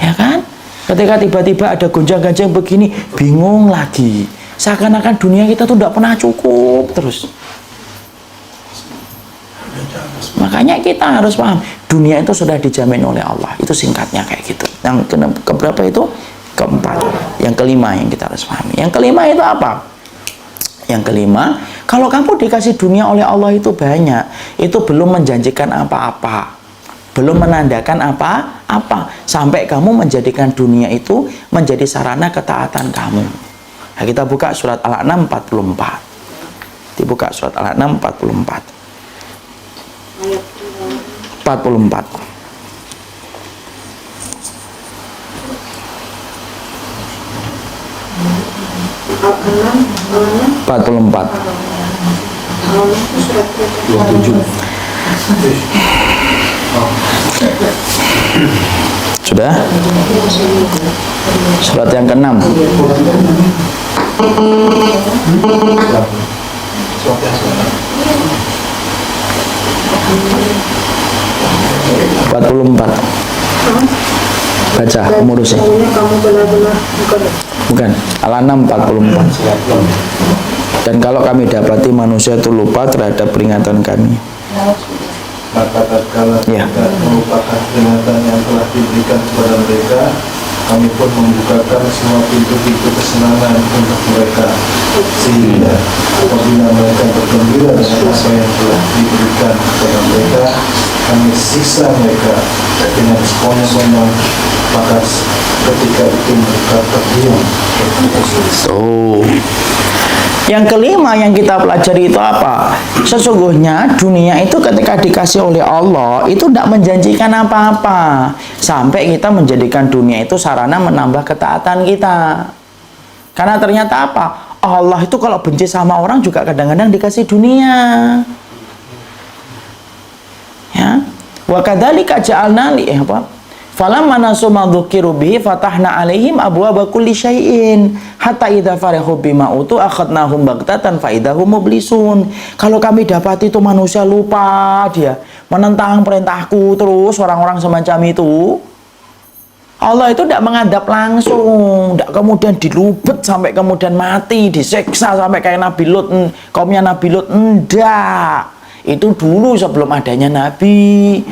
Ya kan? Ketika tiba-tiba ada gonjang-ganjing begini, bingung lagi. Seakan-akan dunia kita tuh tidak pernah cukup terus. Makanya kita harus paham, dunia itu sudah dijamin oleh Allah. Itu singkatnya kayak gitu. Yang keberapa itu? Keempat. Yang kelima yang kita harus pahami. Yang kelima itu apa? Yang kelima, kalau kamu dikasih dunia oleh Allah itu banyak, itu belum menjanjikan apa-apa. belum menandakan apa-apa. Sampai kamu menjadikan dunia itu menjadi sarana ketaatan kamu. Nah, kita buka surat Al-An'am 44. Dibuka surat Al-An'am 44. 44. Al-An'am 44. Al-An'am itu surat 27. Sudah? Surat yang ke-6. Baca, kamu urus ya. Kamu benar-benar Bukan, Al-An'am 44. Dan kalau kami dapati manusia itu lupa terhadap peringatan kami. Maka tatkala Ya. tidak melupakan peringatan yang telah diberikan kepada mereka, kami pun membukakan semua pintu-pintu kesenangan untuk mereka, sehingga apabila mereka bergembira dengan apa yang telah diberikan kepada mereka, kami siksa mereka dengan sekonyong-konyong. Maka ketika itu mereka terdiam. So, yang kelima yang kita pelajari itu apa? Sesungguhnya dunia itu ketika dikasih oleh Allah itu tidak menjanjikan apa-apa, sampai kita menjadikan dunia itu sarana menambah ketaatan kita. Karena ternyata apa? Allah itu kalau benci sama orang juga kadang-kadang dikasih dunia. Ya, wa kadzalika ja'alna li apa? Falamma nasu ma dzukiru bihi fatahna 'alaihim abwaaba kulli syai'in hatta idza farihu bima utu akhadnahum baghtatan fa idahum mublisun. Kalau kami dapat itu manusia lupa, dia menentang perintahku terus, orang-orang semacam itu, Allah itu tidak mengadab langsung, tidak kemudian dilubet sampai kemudian mati, diseksa sampai kayak Nabi Lut, kaumnya Nabi Lut, enggak. Itu dulu sebelum adanya Nabi.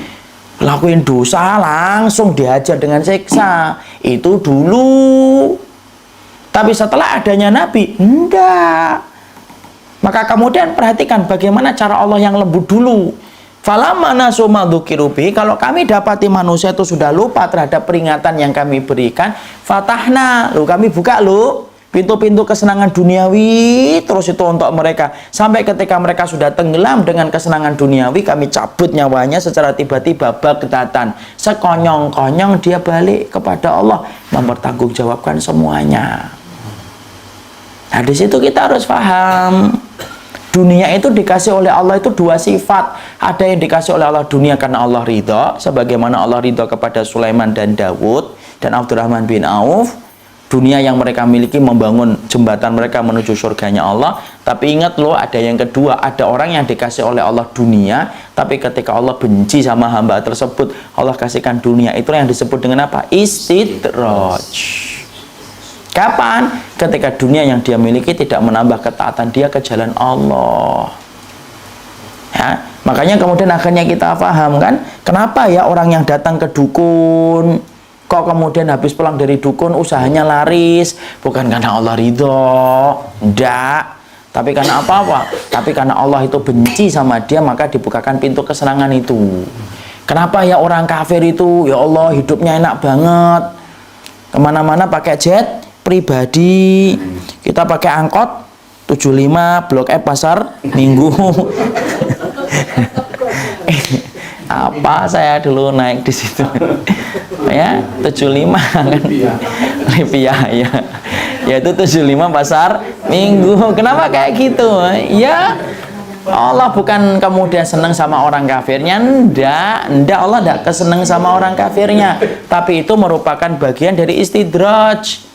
Lakuin dosa langsung dihajar dengan siksa, itu dulu. Tapi setelah adanya Nabi, enggak. Maka kemudian perhatikan bagaimana cara Allah yang lembut dulu. Falamma nasu ma dzukiru bihi, kalau kami dapati manusia itu sudah lupa terhadap peringatan yang kami berikan, fatahna, kami buka pintu-pintu kesenangan duniawi terus itu untuk mereka, sampai ketika mereka sudah tenggelam dengan kesenangan duniawi, kami cabut nyawanya secara tiba-tiba, baghtatan, sekonyong-konyong dia balik kepada Allah mempertanggungjawabkan semuanya. Nah, di situ kita harus paham, dunia itu dikasih oleh Allah itu dua sifat. Ada yang dikasih oleh Allah dunia karena Allah ridha, sebagaimana Allah ridha kepada Sulaiman dan Daud dan Abdurrahman bin Auf. Dunia yang mereka miliki membangun jembatan mereka menuju surganya Allah. Tapi ingat loh, ada yang kedua, ada orang yang dikasih oleh Allah dunia, tapi ketika Allah benci sama hamba tersebut, Allah kasihkan dunia. Itu yang disebut dengan apa? Istidraj. Kapan? Ketika dunia yang dia miliki tidak menambah ketaatan dia ke jalan Allah. Ya, makanya kemudian akhirnya kita paham kan, kenapa ya orang yang datang ke dukun kok kemudian habis pulang dari dukun usahanya laris? Bukan karena Allah ridho, enggak, tapi karena apa-apa? Tapi karena Allah itu benci sama dia, maka dibukakan pintu kesenangan itu. Kenapa ya orang kafir itu, ya Allah hidupnya enak banget, kemana-mana pakai jet pribadi, kita pakai angkot 75 Blok F Pasar Minggu. Apa saya dulu naik di situ ya 75 kan Livia ya, yaitu 75 Pasar Minggu. Kenapa kayak gitu ya? Allah bukan kemudian senang sama orang kafirnya, enggak Allah enggak kesenang sama orang kafirnya, tapi itu merupakan bagian dari istidraj,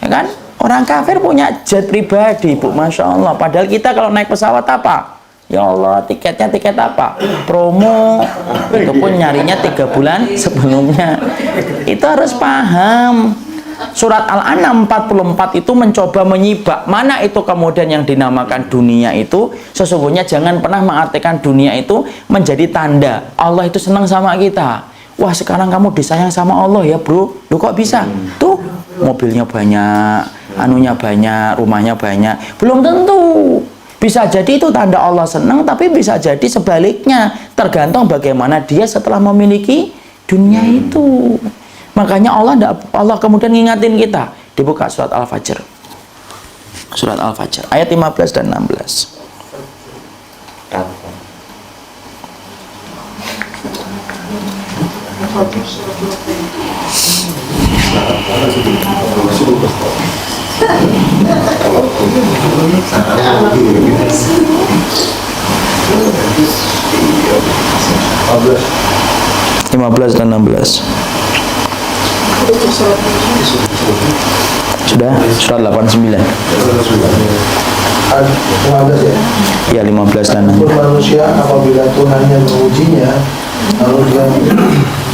ya kan? Orang kafir punya jet pribadi, Bu, Masya Allah. Padahal kita kalau naik pesawat apa? Ya Allah, tiketnya tiket apa? Promo. Itu pun nyarinya 3 bulan sebelumnya. Itu harus paham. Surat Al-An'am 44 itu mencoba menyibak mana itu kemudian yang dinamakan dunia itu. Sesungguhnya jangan pernah mengartikan dunia itu menjadi tanda Allah itu senang sama kita. Wah, sekarang kamu disayang sama Allah ya, bro. Loh, kok bisa? Tuh, mobilnya banyak, anunya banyak, rumahnya banyak. Belum tentu. Bisa jadi itu tanda Allah senang, tapi bisa jadi sebaliknya, tergantung bagaimana dia setelah memiliki dunia itu. Makanya Allah kemudian ngingatin kita. Dibuka surat Al-Fajr. Surat Al-Fajr ayat 15 dan 16. Lima belas dan 16. Sudah? Surat 89. Ya, 15 dan 16. Manusia apabila Tuhannya mengujinya, lalu dia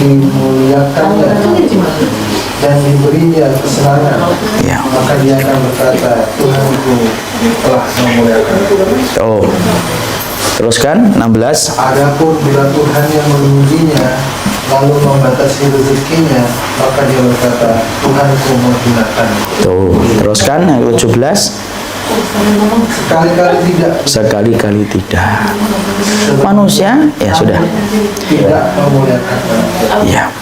dimuliakannya dan diberinya kesenangan, Ya. maka dia akan berkata, Tuhanku telah memuliakan. Oh. Teruskan 16. Adapun bila Tuhan yang mengujinya lalu membatasi rezekinya, maka dia berkata, Tuhanku menghinakan. Tuh, teruskan yang 17. Sekali-kali tidak, Sekali-kali tidak. Manusia, ya sudah. tidak memuliakan. Ya.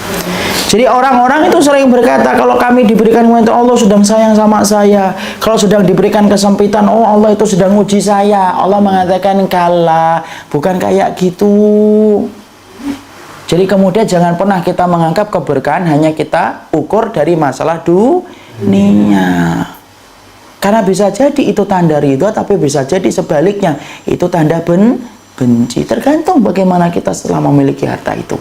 Jadi orang-orang itu sering berkata, kalau kami diberikan kemuliaan Allah sedang sayang sama saya. Kalau sedang diberikan kesempitan, oh Allah itu sedang uji saya. Allah mengatakan kalah, bukan kayak gitu. Jadi kemudian jangan pernah kita menganggap keberkahan hanya kita ukur dari masalah dunia. Karena bisa jadi itu tanda ridho, tapi bisa jadi sebaliknya itu tanda benci. Tergantung bagaimana kita setelah memiliki harta itu.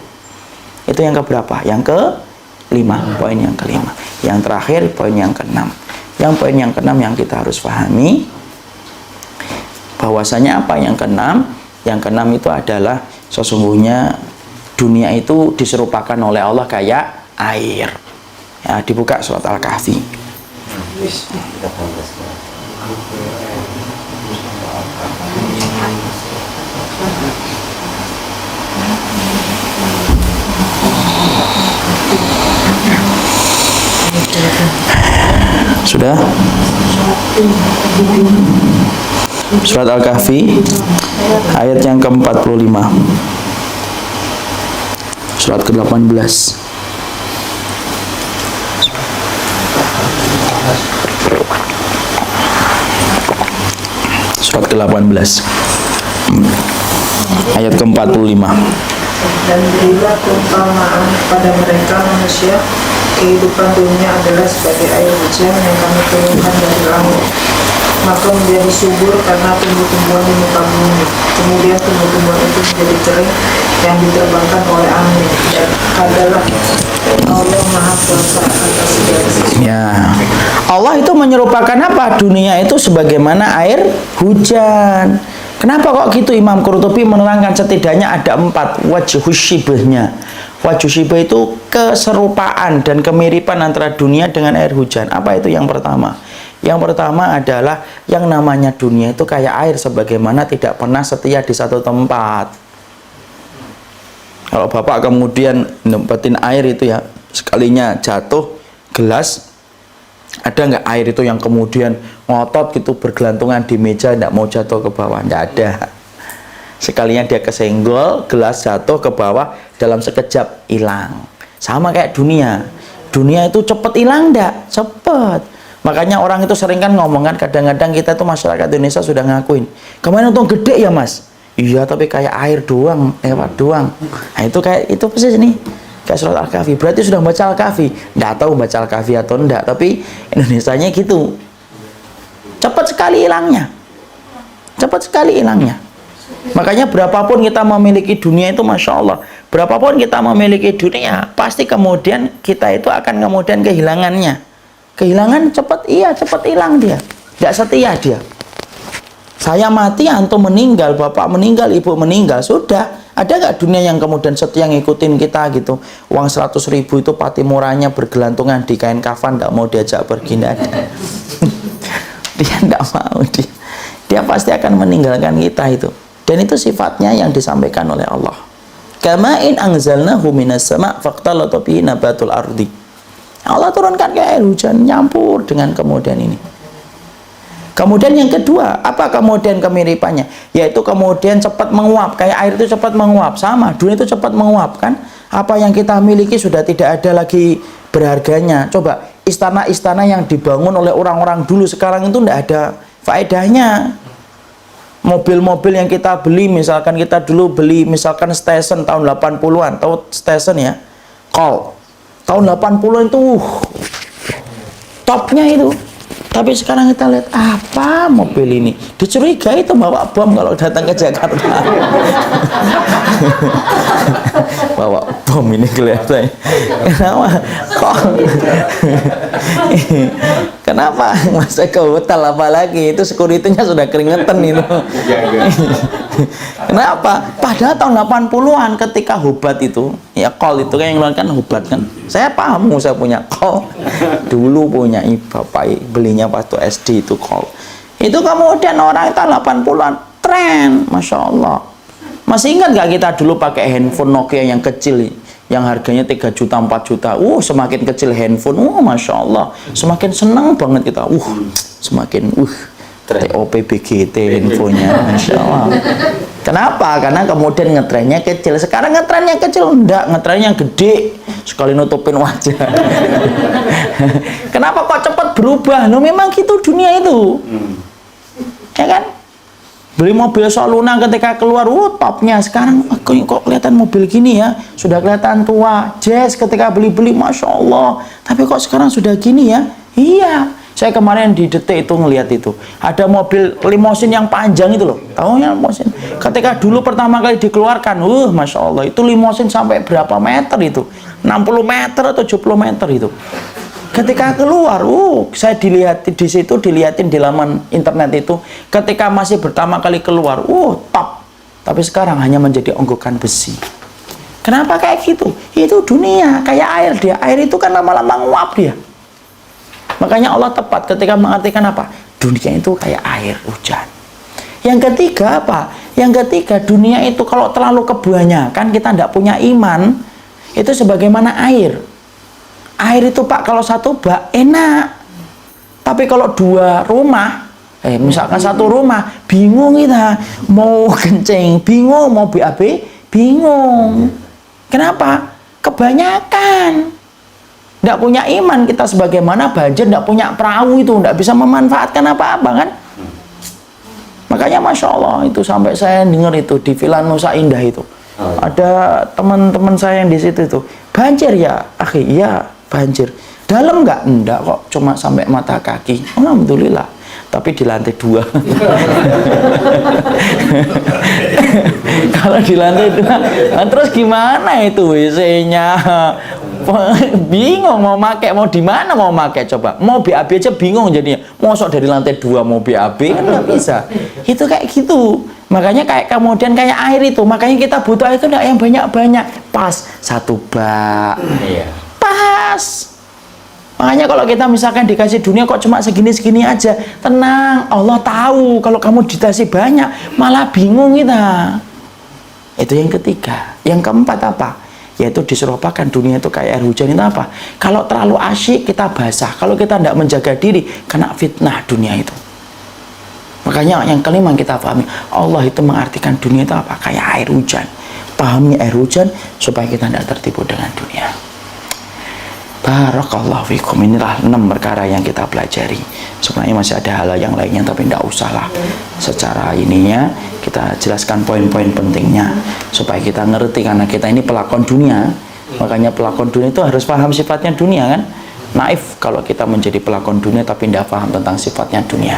Itu yang keberapa? Yang ke-5, poin yang ke-5. Yang terakhir, poin yang ke-6. Yang poin yang ke-6 yang kita harus pahami, bahwasanya apa yang ke-6? Yang ke-6 itu adalah sesungguhnya dunia itu diserupakan oleh Allah kayak air. Ya, dibuka surat Al-Kahfi. Sudah? Surat Al-Kahfi ayat yang ke-45. Surat ke-18. Surat ke-18 ayat ke-45. Dan berilah perumpamaan pada mereka manusia, kehidupan dunia adalah sebagai air hujan yang kami turunkan dari langit, maka menjadi subur karena tumbuh-tumbuhan di muka bumi. Kemudian tumbuh-tumbuhan itu menjadi kering yang diterbangkan oleh angin. Dan adalah Allah Maha Kuasa atas segala sesuatu. Ya, Allah itu menyerupakan apa? Dunia itu sebagaimana air hujan. Kenapa kok gitu? Imam Qurtubi menerangkan setidaknya ada 4 wajhu syibahnya. Wajhu syibah itu keserupaan dan kemiripan antara dunia dengan air hujan. Apa itu yang pertama? Yang pertama adalah yang namanya dunia itu kayak air, sebagaimana tidak pernah setia di satu tempat. Kalau Bapak kemudian nempetin air itu ya, sekalinya jatuh gelas, ada nggak air itu yang kemudian ngotot gitu bergelantungan di meja, nggak mau jatuh ke bawah? Nggak ada. Sekalinya dia kesenggol, gelas jatuh ke bawah, dalam sekejap hilang. Sama kayak dunia. Dunia itu cepet hilang nggak? Cepet. Makanya orang itu sering kan ngomong kan, kadang-kadang kita tuh masyarakat Indonesia sudah ngakuin, kemarin untung gede ya mas? Iya, tapi kayak air doang, lewat doang. Nah itu kayak, itu persis nih, kayak surat Al-Kahfi. Berarti sudah baca Al-Kahfi? Nggak tahu baca Al-Kahfi atau enggak, tapi Indonesianya gitu. Cepat sekali hilangnya. Cepat sekali hilangnya. Makanya berapapun kita memiliki dunia itu, Masya Allah, berapapun kita memiliki dunia, pasti kemudian kita itu akan kemudian kehilangannya. Kehilangan cepat, iya cepat hilang dia. Tidak setia dia. Saya mati, antum meninggal, bapak meninggal, ibu meninggal, sudah. Ada nggak dunia yang kemudian setia ngikutin kita gitu? Uang 100.000 itu pati murahnya bergelantungan di kain kafan, nggak mau diajak pergi, nggak ada. Dia nggak mau, dia pasti akan meninggalkan kita itu. Dan itu sifatnya yang disampaikan oleh Allah. Kama'in anzalnahu minas sama' faqtalata bihi nabatul ardi. Allah turunkan kayak air hujan, nyampur dengan kemudian ini. Kemudian yang kedua, apa kemudian kemiripannya? Yaitu kemudian cepat menguap. Kayak air itu cepat menguap. Sama, dunia itu cepat menguap kan? Apa yang kita miliki sudah tidak ada lagi berharganya. Coba, istana-istana yang dibangun oleh orang-orang dulu sekarang itu tidak ada faedahnya. Mobil-mobil yang kita beli, misalkan kita dulu beli misalkan Station tahun 80-an, tahu Station ya? Call. Tahun 80-an itu topnya itu. Tapi sekarang kita lihat apa mobil ini? Dicurigai itu bawa bom kalau datang ke Jakarta. Bawa bom ini kelihatan. Kenapa? Kok? Kenapa? Masa ke hotel apalagi itu security-nya sudah keringetan itu. Kenapa? Padahal tahun 80-an ketika Hubat itu, ya Call itu kan yang ngeluarkan Hubat kan. Saya paham, saya punya Call. Dulu punya bapak belinya waktu SD itu Call. Itu kemudian orang itu 80-an tren, Masya Allah. Masih ingat gak kita dulu pakai handphone Nokia yang kecil, yang harganya 3 juta, 4 juta. Semakin kecil handphone, Masya Allah. Semakin senang banget kita. Semakin TOPBGT handphonenya, Masya Allah. Kenapa? Karena kemudian ngetrennya kecil. Sekarang ngetrennya kecil, enggak, ngetrennya gede, sekali nutupin wajah. Kenapa kok cepat berubah? Memang gitu dunia itu. Ya kan? Beli mobil Soluna ketika keluar, topnya. Sekarang kok kelihatan mobil gini ya, sudah kelihatan tua. Jazz ketika beli-beli, Masya Allah. Tapi kok sekarang sudah gini ya? Iya. Saya kemarin di Detik itu ngelihat itu. Ada mobil limosin yang panjang itu loh. Tahu ya limosin? Ketika dulu pertama kali dikeluarkan, Masya Allah, itu limosin sampai berapa meter itu? 60 meter atau 70 meter itu. Ketika keluar, saya dilihat di situ, dilihatin di laman internet itu. Ketika masih pertama kali keluar, top. Tapi sekarang hanya menjadi onggokan besi. Kenapa kayak gitu? Itu dunia, kayak air dia. Air itu kan lama-lama nguap dia. Makanya Allah tepat ketika mengartikan apa? Dunia itu kayak air hujan. Yang ketiga apa? Yang ketiga, dunia itu kalau terlalu kebanyakan, kita tidak punya iman, itu sebagaimana air. Air itu Pak, kalau satu bak enak. Tapi kalau 2 rumah, misalkan 1 rumah, bingung kita. Mau kencing, bingung. Mau BAB, bingung. Kenapa? Kebanyakan. Tidak punya iman kita, sebagaimana banjir tidak punya perahu itu, tidak bisa memanfaatkan apa-apa kan. Makanya Masya Allah itu sampai saya dengar itu di Villa Nusa Indah itu, ada teman-teman saya yang di situ itu, banjir ya akhi, iya banjir. Dalam nggak? Enggak kok, cuma sampai mata kaki. Alhamdulillah. Tapi di lantai 2. Kalau di lantai 2, terus gimana itu WC-nya? Bingung mau pakai, mau di mana mau pakai, coba. Mau BAB aja bingung jadinya. Mosok dari lantai 2 mau BAB kan nggak bisa. Itu kayak gitu. Makanya kayak kemudian kayak air itu. Makanya kita butuh air itu enggak yang banyak-banyak. Pas 1 bak. Pas. Makanya kalau kita misalkan dikasih dunia kok cuma segini-segini aja, tenang, Allah tahu kalau kamu dikasih banyak, malah bingung kita. Itu yang ketiga. Yang keempat apa? Yaitu diserupakan dunia itu kayak air hujan itu apa? Kalau terlalu asyik kita basah, kalau kita tidak menjaga diri, kena fitnah dunia itu. Makanya yang kelima kita pahami, Allah itu mengartikan dunia itu apa? Kayak air hujan. Pahami air hujan supaya kita tidak tertipu dengan dunia. Barakallahu fikum. Inilah 6 perkara yang kita pelajari. Sebenarnya masih ada hal yang lainnya, tapi tidak usah lah. Secara ininya kita jelaskan poin-poin pentingnya supaya kita ngerti, karena kita ini pelakon dunia. Makanya pelakon dunia itu harus paham sifatnya dunia kan. Naif kalau kita menjadi pelakon dunia tapi tidak paham tentang sifatnya dunia.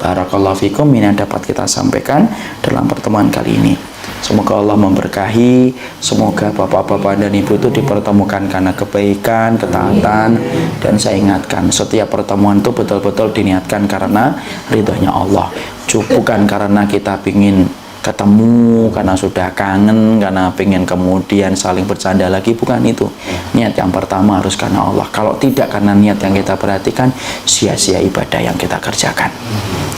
Barakallahu fikum. Ini yang dapat kita sampaikan dalam pertemuan kali ini. Semoga Allah memberkahi, semoga bapak-bapak dan ibu itu dipertemukan karena kebaikan, ketaatan, dan saya ingatkan setiap pertemuan itu betul-betul diniatkan karena ridhonya Allah, bukan karena kita ingin ketemu, karena sudah kangen, karena pengen kemudian saling bercanda lagi, bukan itu. Niat yang pertama harus karena Allah. Kalau tidak karena niat yang kita perhatikan, sia-sia ibadah yang kita kerjakan.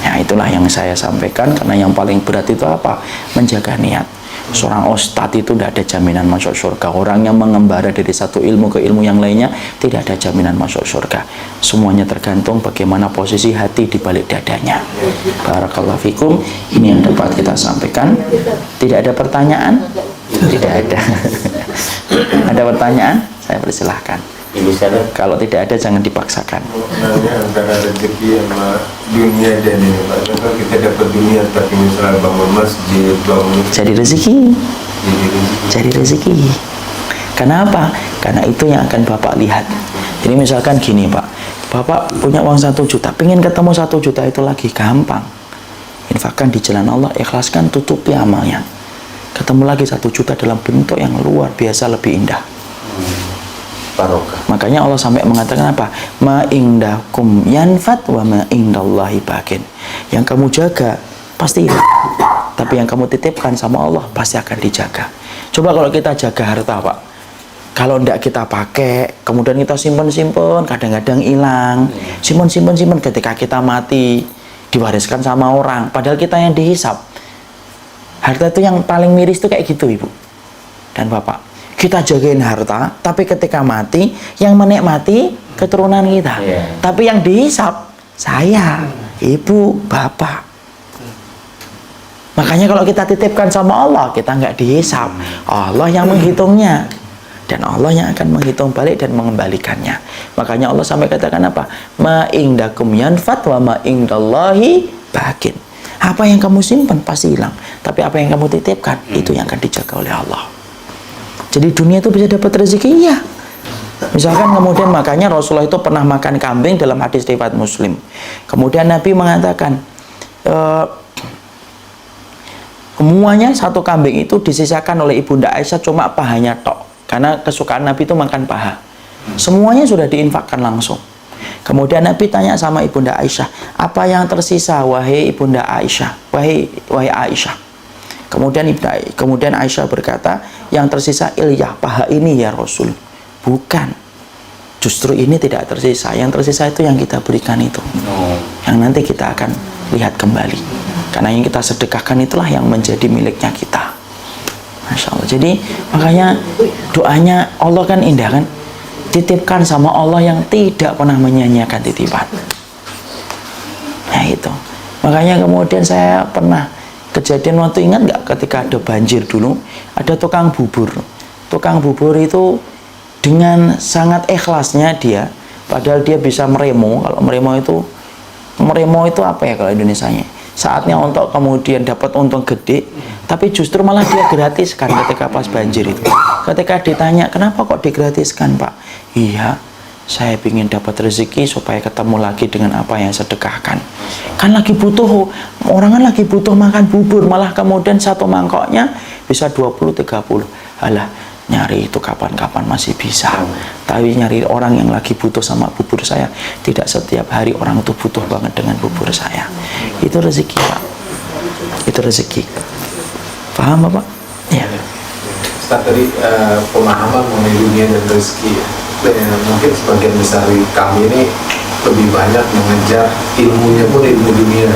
Nah, itulah yang saya sampaikan, karena yang paling berat itu apa? Menjaga niat. Seorang ustadz itu tidak ada jaminan masuk surga. Orang yang mengembara dari satu ilmu ke ilmu yang lainnya tidak ada jaminan masuk surga. Semuanya tergantung bagaimana posisi hati di balik dadanya. Barakallahu fikum. Ini yang dapat kita sampaikan. Tidak ada pertanyaan? Tidak ada. Ada pertanyaan? Saya persilahkan. Kalau tidak ada jangan dipaksakan. Sebenarnya antara rezeki sama dunia dan ini Pak, kalau kita dapat dunia tapi misalnya bangun masjid, bangun Jadi rezeki. Jadi rezeki. Kenapa? Karena itu yang akan Bapak lihat. Jadi misalkan gini Pak, Bapak punya uang 1 juta, pengen ketemu 1 juta itu lagi gampang. Infakkan di jalan Allah, ikhlaskan, tutupi amalnya. Ketemu lagi 1 juta dalam bentuk yang luar biasa lebih indah. Barokah. Makanya Allah sampai mengatakan apa? Ma indakum yanfat wa ma indallahi bakin. Yang kamu jaga pasti hilang. Tapi yang kamu titipkan sama Allah pasti akan dijaga. Coba kalau kita jaga harta Pak, kalau tidak kita pakai, kemudian kita simpen-simpen, kadang-kadang hilang. Simpen-simpen ketika kita mati, diwariskan sama orang. Padahal kita yang dihisap. Harta itu yang paling miris itu kayak gitu Ibu dan Bapak. Kita jagain harta, tapi ketika mati, yang menikmati keturunan kita. Tapi yang dihisap, saya, ibu, bapak. Makanya kalau kita titipkan sama Allah, kita nggak dihisap. Allah yang menghitungnya. Dan Allah yang akan menghitung balik dan mengembalikannya. Makanya Allah sampai katakan apa? Ma indakum yanfat wa ma indallahi bakin. Apa yang kamu simpan pasti hilang. Tapi apa yang kamu titipkan, itu yang akan dijaga oleh Allah. Jadi dunia itu bisa dapat rezeki, ya. Misalkan kemudian makanya Rasulullah itu pernah makan kambing dalam hadis riwayat Muslim. Kemudian Nabi mengatakan, semuanya satu kambing itu disisakan oleh Ibunda Aisyah cuma pahanya tok. Karena kesukaan Nabi itu makan paha. Semuanya sudah diinfakkan langsung. Kemudian Nabi tanya sama Ibunda Aisyah, apa yang tersisa wahai Ibunda Aisyah, wahai Aisyah? Kemudian Aisyah berkata, yang tersisa ilyah, paha ini ya Rasul. Bukan. Justru ini tidak tersisa. Yang tersisa itu yang kita berikan itu. Yang nanti kita akan lihat kembali. Karena yang kita sedekahkan itulah yang menjadi miliknya kita. Masya Allah. Jadi makanya doanya Allah kan indah kan. Titipkan sama Allah yang tidak pernah menyanyiakan titipan. Nah itu. Makanya kemudian saya pernah kejadian waktu, ingat nggak ketika ada banjir dulu, ada tukang bubur. Tukang bubur itu dengan sangat ikhlasnya dia, padahal dia bisa meremo. Kalau meremo itu apa ya kalau Indonesianya? Saatnya untuk kemudian dapat untung gede, tapi justru malah dia gratiskan ketika pas banjir itu. Ketika ditanya, kenapa kok digratiskan Pak? Iya, saya ingin dapat rezeki supaya ketemu lagi dengan apa yang sedekahkan. Kan lagi butuh, orang kan lagi butuh makan bubur, malah kemudian satu mangkoknya bisa 20-30. Alah, nyari itu kapan-kapan masih bisa. Tapi nyari orang yang lagi butuh sama bubur saya, tidak setiap hari orang itu butuh banget dengan bubur saya. Itu rezeki Pak. Itu rezeki. Paham Bapak? Ya. Ustaz, tadi pemahaman mengenai dunia dan rezeki ya. Dan mungkin sebagian besar kami ini lebih banyak mengejar ilmunya pun ilmu dunia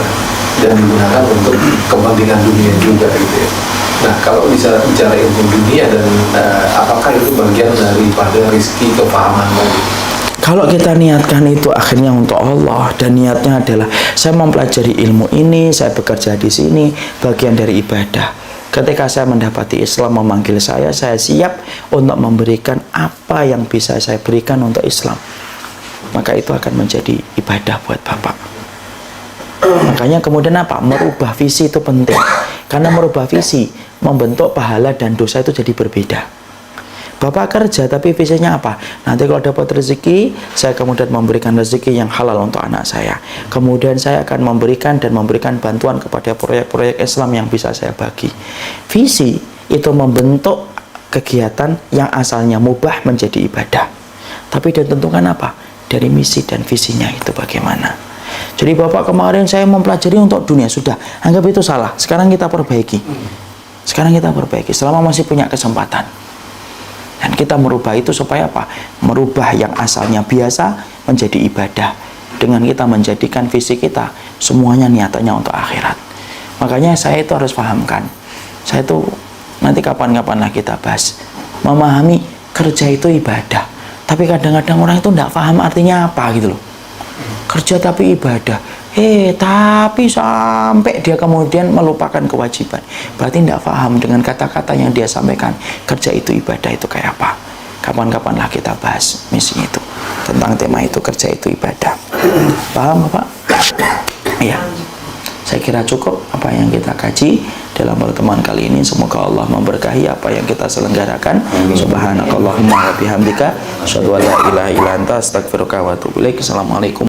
dan digunakan untuk kepentingan dunia juga gitu ya. Nah, kalau bisa bicara ilmu dunia dan apakah itu bagian daripada rezeki kepahaman tadi? Kalau kita niatkan itu akhirnya untuk Allah, dan niatnya adalah saya mempelajari ilmu ini, saya bekerja di sini, bagian dari ibadah. Ketika saya mendapati Islam memanggil saya siap untuk memberikan apa yang bisa saya berikan untuk Islam. Maka itu akan menjadi ibadah buat Bapak. Makanya kemudian apa? Merubah visi itu penting. Karena merubah visi membentuk pahala dan dosa itu jadi berbeda. Bapak kerja tapi visinya apa? Nanti kalau dapat rezeki, saya kemudian memberikan rezeki yang halal untuk anak saya. Kemudian saya akan memberikan bantuan kepada proyek-proyek Islam yang bisa saya bagi. Visi itu membentuk kegiatan yang asalnya mubah menjadi ibadah. Tapi ditentukan apa? Dari misi dan visinya itu bagaimana. Jadi Bapak kemarin saya mempelajari untuk dunia, sudah, anggap itu salah. Sekarang kita perbaiki. Selama masih punya kesempatan. Dan kita merubah itu supaya apa? Merubah yang asalnya biasa menjadi ibadah. Dengan kita menjadikan visi kita semuanya niatannya untuk akhirat. Makanya saya itu harus pahamkan. Saya itu Nanti kapan-kapan lah kita bahas. Memahami kerja itu ibadah. Tapi kadang-kadang orang itu tidak paham artinya apa gitu loh. Kerja tapi ibadah. Tapi sampai dia kemudian melupakan kewajiban. Berarti tidak paham dengan kata-kata yang dia sampaikan. Kerja itu ibadah itu kayak apa? Kapan-kapan lah kita bahas misi itu. Tentang tema itu, kerja itu ibadah. Paham Bapak? Iya. Saya kira cukup apa yang kita kaji dalam pertemuan kali ini. Semoga Allah memberkahi apa yang kita selenggarakan. Subhanakallahumma wa bihamdika asyhadu an la ilaha illa anta astaghfiruka wa atubu ilaik. Assalamualaikum.